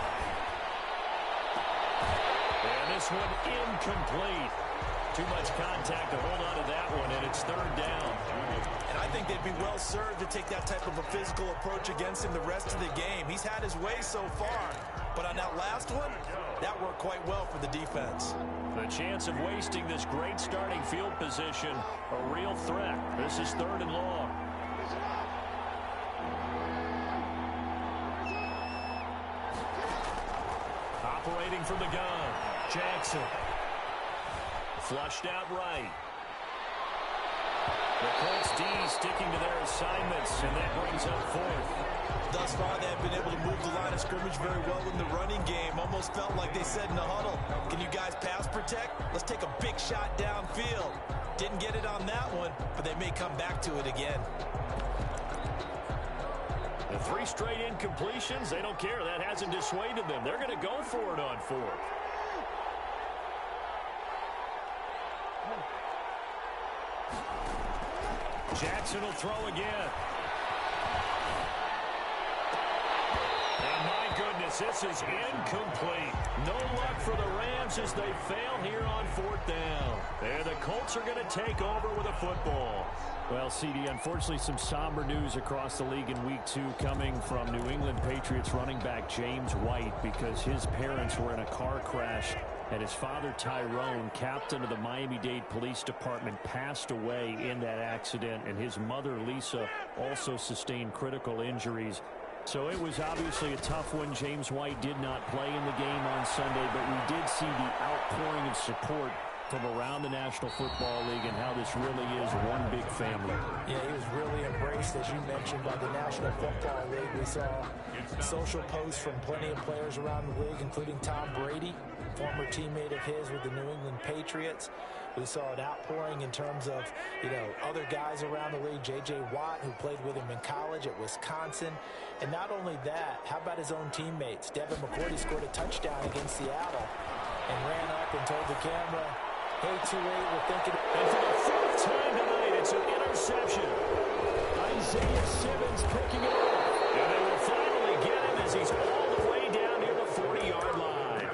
And this one incomplete. Too much contact to hold on to that one, and it's 3rd down.
And I think they'd be well served to take that type of a physical approach against him the rest of the game. He's had his way so far, but on that last one, that worked quite well for the defense.
The chance of wasting this great starting field position, a real threat. This is 3rd and long. Operating from the gun, Jackson. Flushed out right. The Colts D sticking to their assignments, and that brings up 4th.
Thus far, they have been able to move the line of scrimmage very well in the running game. Almost felt like they said in the huddle, can you guys pass protect? Let's take a big shot downfield. Didn't get it on that one, but they may come back to it again.
The 3 straight incompletions, they don't care. That hasn't dissuaded them. They're going to go for it on 4th. Jackson will throw again. And my goodness, this is incomplete. No luck for the Rams as they fail here on 4th down. And the Colts are going to take over with a football. Well, CD, unfortunately some somber news across the league in Week 2 coming from New England Patriots running back James White because his parents were in a car crash and his father Tyrone, captain of the Miami-Dade Police Department, passed away in that accident, and his mother Lisa also sustained critical injuries. So it was obviously a tough one. James White did not play in the game on Sunday, but we did see the outpouring of support from around the National Football League and how this really is one big family.
Yeah, he was really embraced, as you mentioned, by the National Football League. We saw social posts from plenty of players around the league, including Tom Brady, former teammate of his with the New England Patriots. We saw an outpouring in terms of, other guys around the league. J.J. Watt, who played with him in college at Wisconsin. And not only that, how about his own teammates? Devin McCourty scored a touchdown against Seattle and ran up and told the camera, "Hey, 2-8, we're thinking."
And for the fourth time tonight, it's an interception. Isaiah Simmons picking it up. And they will finally get him as he's all the way down near the 40-yard line.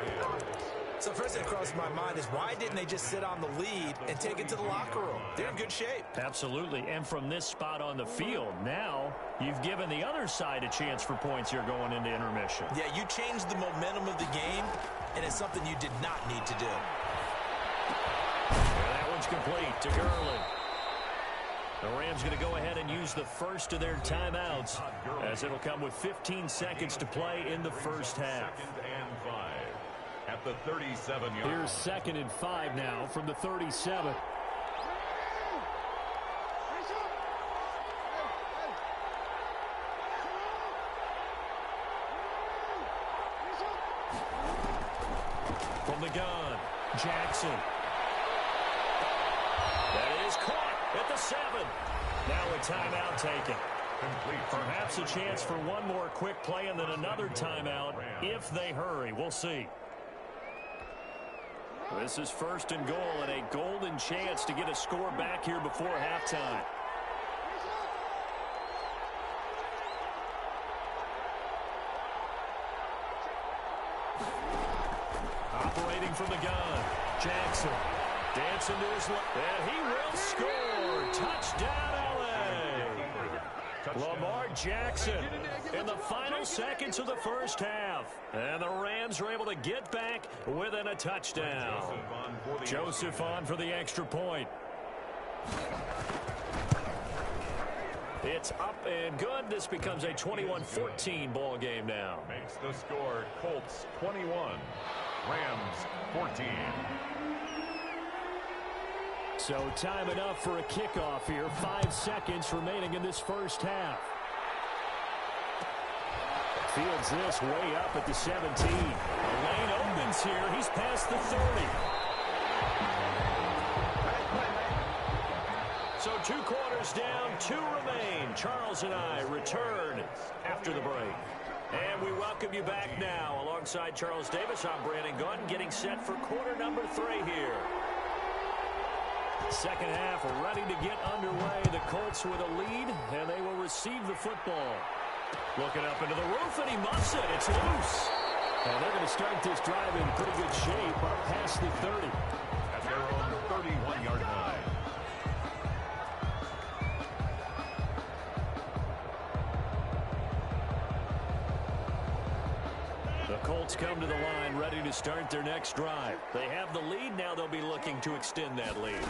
So first thing that crossed my mind is why didn't they just sit on the lead and take it to the locker room? They're in good shape.
Absolutely. And from this spot on the field, now you've given the other side a chance for points here going into intermission.
Yeah, you changed the momentum of the game, and it's something you did not need to do.
And that one's complete to Gurley. The Rams going to go ahead and use the first of their timeouts as it'll come with 15 seconds to play in the first half.
At the 37-yard.
Here's 2nd and 5 now from the 37. From the gun, Jackson. That is caught at the 7. Now a timeout taken. Perhaps a chance for one more quick play and then another timeout if they hurry. We'll see. This is 1st and goal and a golden chance to get a score back here before halftime. Operating from the gun, Jackson dancing to his left, and he will score. Touchdown, LA. Lamar Jackson in the final seconds of the first half. And the Rams are able to get back within a touchdown. Joseph on for the extra point. It's up and good. This becomes a 21-14 ball game now.
Makes the score Colts 21, Rams 14.
So time enough for a kickoff here. 5 seconds remaining in this first half. Fields this way up at the 17. Lane opens here. He's past the 30. So 2 quarters down, 2 remain. Charles and I return after the break. And we welcome you back now. Alongside Charles Davis, I'm Brandon Gordon, getting set for quarter number 3 here. Second half ready to get underway. The Colts with a lead, and they will receive the football. Looking up into the roof, and he muffs it. It's loose. And they're going to start this drive in pretty good shape up past the 30.
At their own 31-yard line.
The Colts come to the line ready to start their next drive. They have the lead. Now they'll be looking to extend that lead.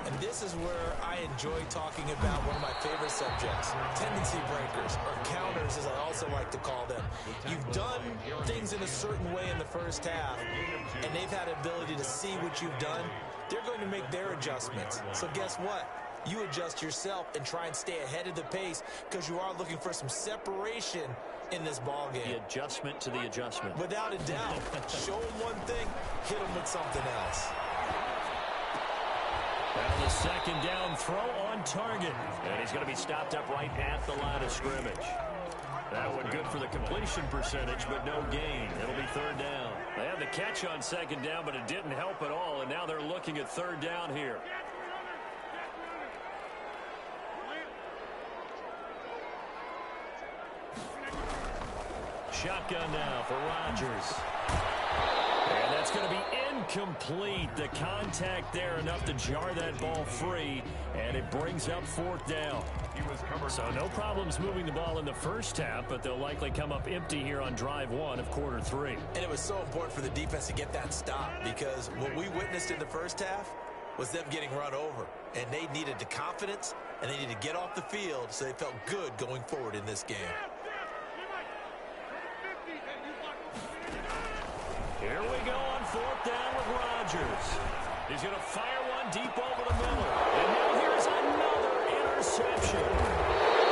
And this is where I enjoy talking about one of my favorite subjects, tendency breakers, or counters as I also like to call them. You've done things in a certain way in the first half, and they've had ability to see what you've done. They're going to make their adjustments. So guess what? You adjust yourself and try and stay ahead of the pace because you are looking for some separation in this ball game.
The adjustment to the adjustment.
Without a doubt. Show them one thing, hit them with something else.
And the second down throw on target. And he's going to be stopped up right at the line of scrimmage. That one good for the completion percentage, but no gain. It'll be 3rd down. They had the catch on 2nd down, but it didn't help at all, and now they're looking at 3rd down here. Shotgun now for Rodgers. And that's going to be incomplete. The contact there enough to jar that ball free, and it brings up fourth down. So no problems moving the ball in the first half, but they'll likely come up empty here on drive one of quarter three.
And it was so important for the defense to get that stop, because what we witnessed in the first half was them getting run over, and they needed the confidence, and they needed to get off the field so they felt good going forward in this game.
Here we go on fourth down with Rodgers. He's going to fire one deep over the middle. And now here's another interception.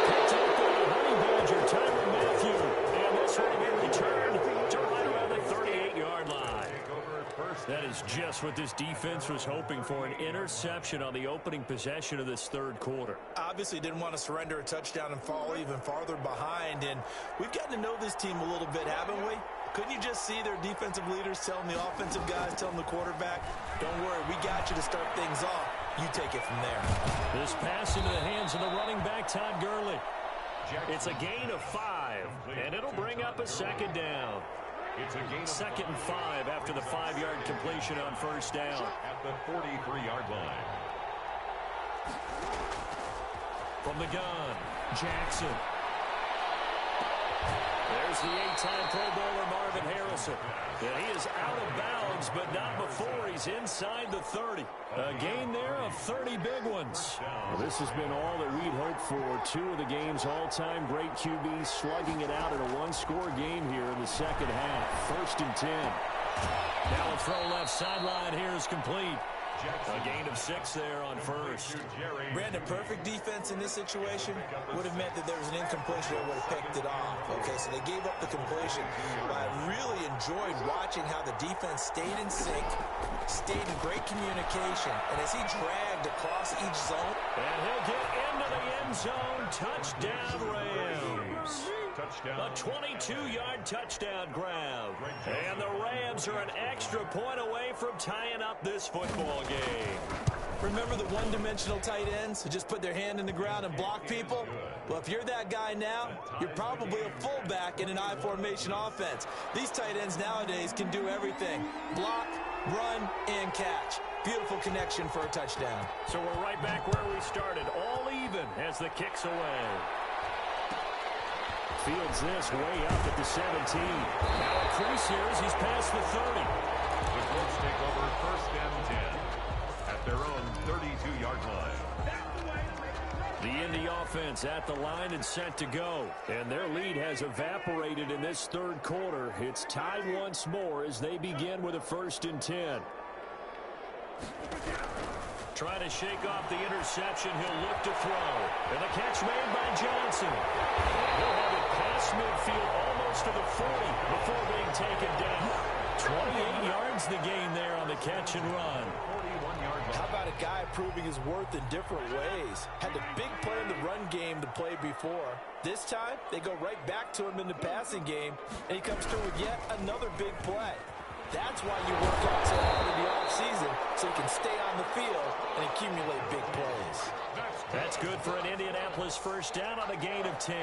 Picked up by the Honey Badger, Tyrann Mathieu. And this will be returned to right around the 38-yard line. That is just what this defense was hoping for, an interception on the opening possession of this third quarter.
Obviously didn't want to surrender a touchdown and fall even farther behind. And we've gotten to know this team a little bit, haven't we? Couldn't you just see their defensive leaders telling the offensive guys, telling the quarterback, don't worry, we got you to start things off. You take it from there.
This pass into the hands of the running back, Todd Gurley. It's a gain of 5, and it'll bring up a second down.
It's a gain of
2nd and 5 after the 5-yard completion on first down.
At the 43-yard line.
From the gun, Jackson. There's the 8-time Pro Bowler Marvin Harrison. And he is out of bounds, but not before he's inside the 30. A gain there of 30 big ones. Well, this has been all that we'd hoped for. 2 of the game's all-time great QBs slugging it out in a one-score game here in the second half. 1st and 10. Now a throw left sideline here is complete. A gain of 6 there on first.
Brandon, perfect defense in this situation would have meant that there was an incompletion that would have picked it off. Okay, so they gave up the completion. But I really enjoyed watching how the defense stayed in sync, stayed in great communication. And as he dragged across each zone.
And he'll get into the end zone. Touchdown, Rams. A 22-yard touchdown grab. And the Rams are an extra point away from tying up this football game.
Remember the one-dimensional tight ends who just put their hand in the ground and block people? Well, if you're that guy now, you're probably a fullback in an I-formation offense. These tight ends nowadays can do everything. Block, run, and catch. Beautiful connection for a touchdown.
So we're right back where we started, all even as the kick's away. Fields this way up at the 17. Now a crease here as he's past the 30.
The Colts take over 1st and 10 at their own 32-yard line.
The Indy offense at the line and set to go. And their lead has evaporated in this third quarter. It's tied once more as they begin with a 1st and 10. Trying to shake off the interception. He'll look to throw. And the catch made by Johnson. He'll have it past midfield almost to the 40 before being taken down. 28 yards the gain there on the catch and run.
How about a guy proving his worth in different ways? Had the big play in the run game to play before. This time, they go right back to him in the passing game, and he comes through with yet another big play. That's why you work out so hard in the offseason, so you can stay on the field and accumulate big plays.
That's good for an Indianapolis first down on a gain of 10.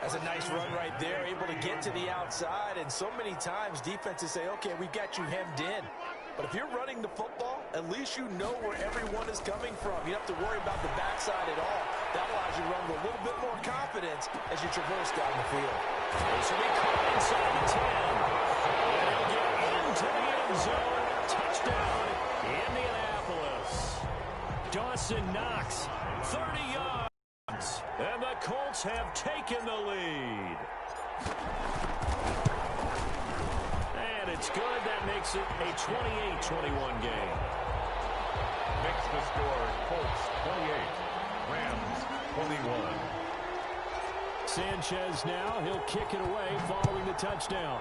That's a nice run right there, able to get to the outside, and so many times defenses say, okay, we've got you hemmed in. But if you're running the football, at least you know where everyone is coming from. You don't have to worry about the backside at all. That allows you to run with a little bit more confidence as you traverse down the field.
This will be caught inside the 10. And he'll get into the end zone. Touchdown, Indianapolis. Dawson Knox, 30 yards. And the Colts have taken the lead. And it's good. That makes it a 28-21 game.
Makes the score Colts 28, Rams 21.
Sanchez now. He'll kick it away following the touchdown.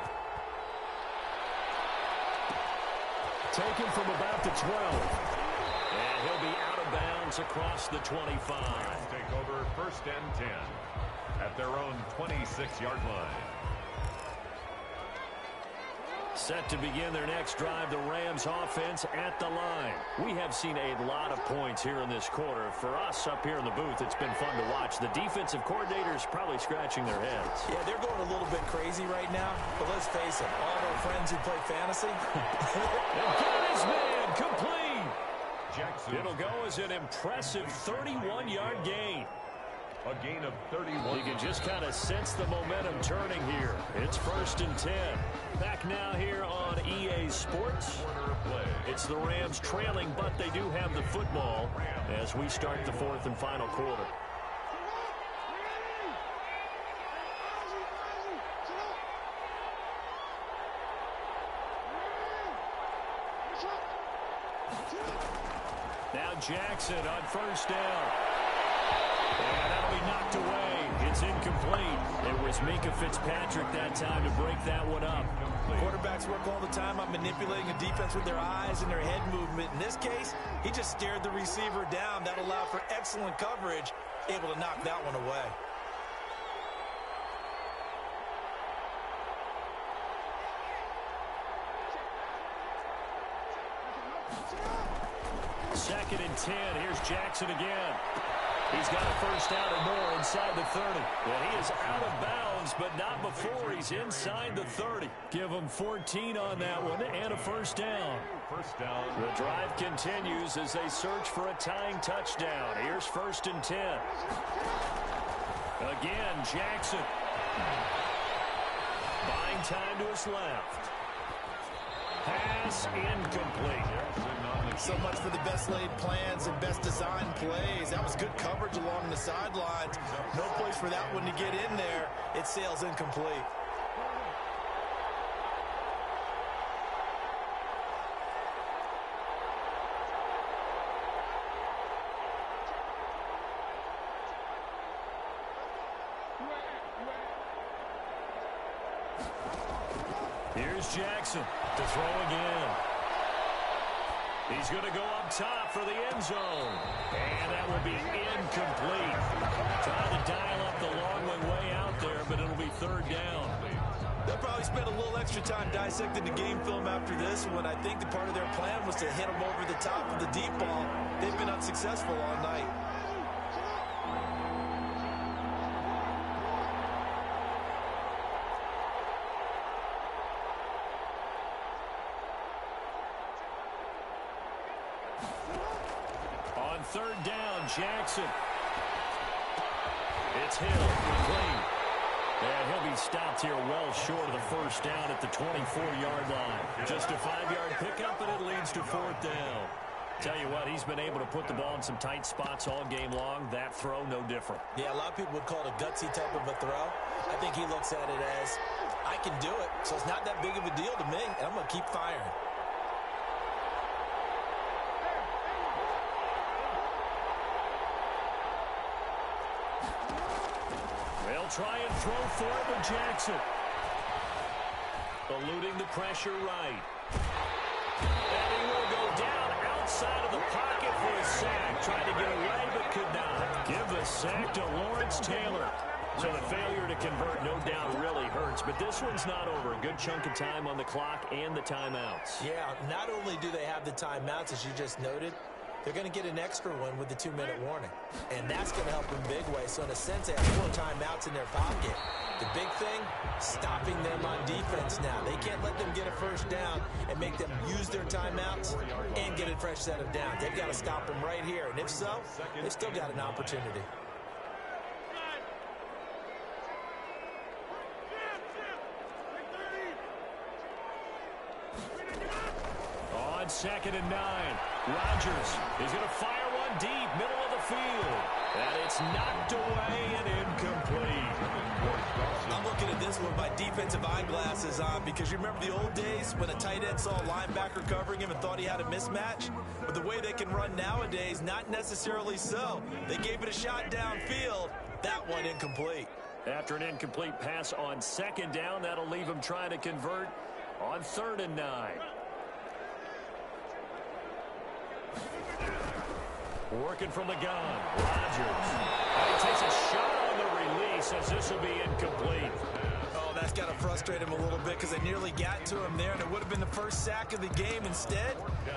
Taken from about the 12. And he'll be out of bounds across the 25.
Take over 1st and 10 at their own 26-yard line.
Set to begin their next drive, the Rams offense at the line. We have seen a lot of points here in this quarter. For us up here in the booth, it's been fun to watch. The defensive coordinators probably scratching their heads.
Yeah, they're going a little bit crazy right now, but let's face it, all of our friends who play fantasy.
Got his man complete. It'll go as an impressive 31-yard gain.
A gain of 31.
You can just kind of sense the momentum turning here. It's 1st and 10. Back now here on EA Sports. It's the Rams trailing, but they do have the football as we start the 4th and final quarter. Now Jackson on 1st down. And that'll be knocked away. It's incomplete. It was Minkah Fitzpatrick that time to break that one up.
Quarterbacks work all the time on manipulating a defense with their eyes and their head movement. In this case, he just stared the receiver down. That allowed for excellent coverage, able to knock that one away.
Second and 10. Here's Jackson again. He's got a 1st down or more inside the 30. Well, he is out of bounds, but not before he's inside the 30. Give him 14 on that one and a 1st down. The drive continues as they search for a tying touchdown. Here's 1st and 10. Again, Jackson. Buying time to his left. Pass incomplete.
So much for the best laid plans and best designed plays. That was good coverage along the sidelines. No place for that one to get in there. It sails incomplete.
Here's Jackson to throw again. He's going to go up top for the end zone. And that will be incomplete. Trying to dial up the long way out there, but it'll be 3rd down.
They'll probably spend a little extra time dissecting the game film after this one. I think the part of their plan was to hit them over the top of the deep ball. They've been unsuccessful all night.
On 3rd down, Jackson. It's Hill, clean. And he'll be stopped here well short of the 1st down at the 24-yard line. Just a 5-yard pickup, and it leads to 4th down. Tell you what, he's been able to put the ball in some tight spots all game long. That throw, no different.
Yeah, a lot of people would call it a gutsy type of a throw. I think he looks at it as, I can do it, so it's not that big of a deal to me, and I'm going to keep firing.
They'll try and throw for it with Jackson. Eluding the pressure right. And he will go down outside of the pocket for a sack. Tried to get away but could not. Give the sack to Lawrence Taylor. So the failure to convert, no doubt, really hurts. But this one's not over. A good chunk of time on the clock and the timeouts.
Yeah, not only do they have the timeouts, as you just noted, they're going to get an extra one with the 2-minute warning. And that's going to help in big way. So in a sense, they have 4 timeouts in their pocket. The big thing, stopping them on defense now. They can't let them get a 1st down and make them use their timeouts and get a fresh set of downs. They've got to stop them right here. And if so, they've still got an opportunity.
On 2nd and 9, Rodgers is going to fire one deep, middle of the field. And it's knocked away and incomplete.
I'm looking at this one with my defensive eyeglasses on because you remember the old days when a tight end saw a linebacker covering him and thought he had a mismatch? But the way they can run nowadays, not necessarily so. They gave it a shot downfield. That one incomplete.
After an incomplete pass on 2nd down, that'll leave him trying to convert on 3rd and 9. Working from the gun, Rodgers. And he takes a shot on the release as this will be incomplete.
Oh, that's got to frustrate him a little bit because they nearly got to him there, and it would have been the first sack of the game. Instead,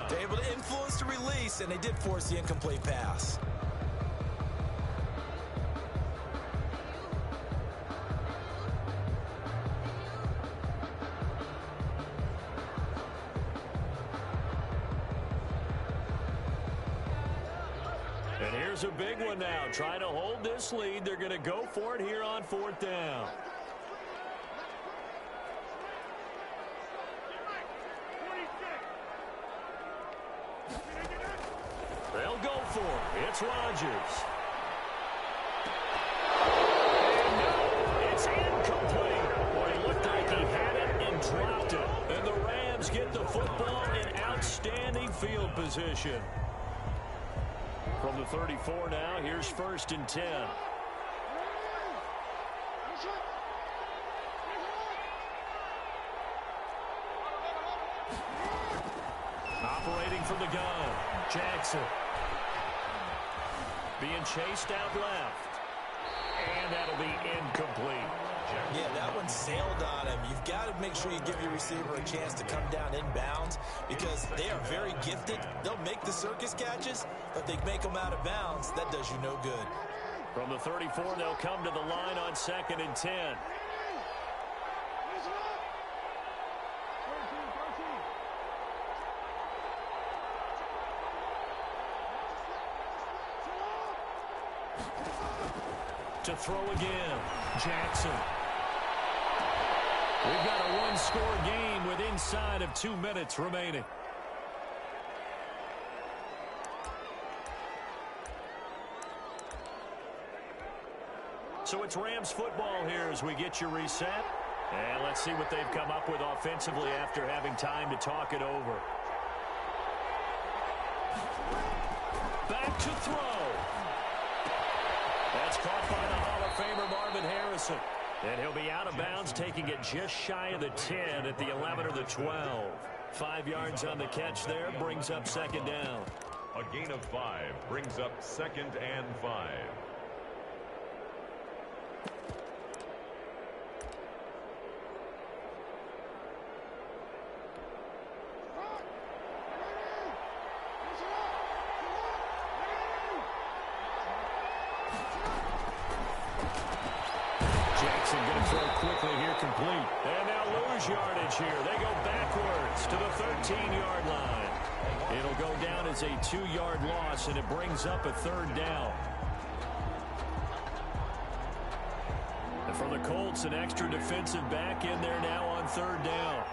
they're able to influence the release, and they did force the incomplete pass.
And here's a big one now. Trying to hold this lead. They're going to go for it here on 4th down. They'll go for it. It's Rodgers. And no, it's incomplete. Boy, it looked like he had it and dropped it. And the Rams get the football in outstanding field position. From the 34 now, here's 1st and 10. Operating from the gun, Jackson. Being chased out left. And that'll be incomplete.
Yeah, that one sailed on him. You've got to make sure you give your receiver a chance to come down inbounds because they are very gifted. They'll make the circus catches, but they make them out of bounds. That does you no good.
From the 34, they'll come to the line on 2nd and 10. To throw again, Jackson. We've got a one-score game with inside of 2 minutes remaining. So it's Rams football here as we get you reset. And let's see what they've come up with offensively after having time to talk it over. Back to throw. That's caught by the Hall of Famer Marvin Harrison. And he'll be out of bounds, taking it just shy of the 10 at the 11 or the 12. 5 yards on the catch there, brings up 2nd down.
A gain of 5 brings up 2nd and 5.
Complete. And they'll lose yardage here. They go backwards to the 13-yard line. It'll go down as a 2-yard loss, and it brings up a 3rd down. And for the Colts, an extra defensive back in there now on 3rd down.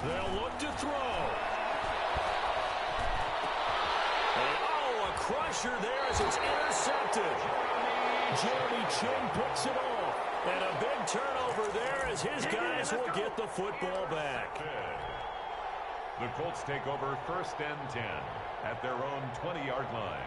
They'll look to throw. Crusher there as it's intercepted. Jeremy Chin picks it off. And a big turnover there as his guys will get the football back.
The Colts take over 1st and 10 at their own 20-yard line.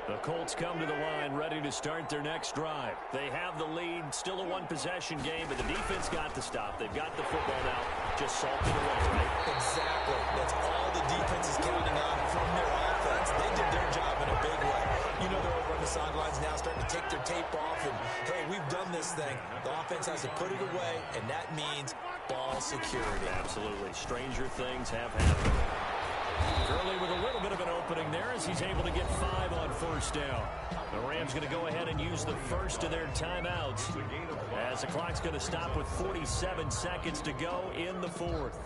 The Colts come to the line ready to start their next drive. They have the lead, still a one-possession game, but the defense got the stop. They've got the football now, just salted away, right?
Exactly. That's all the defense is counting on from their offense. They did their job in a big way. You know they're over on the sidelines now starting to take their tape off, and, hey, we've done this thing. The offense has to put it away, and that means ball security.
Absolutely. Stranger things have happened. Gurley with a little bit of an opening there as he's able to get 5 on 1st down. The Rams going to go ahead and use the first of their timeouts as the clock's going to stop with 47 seconds to go in the 4th.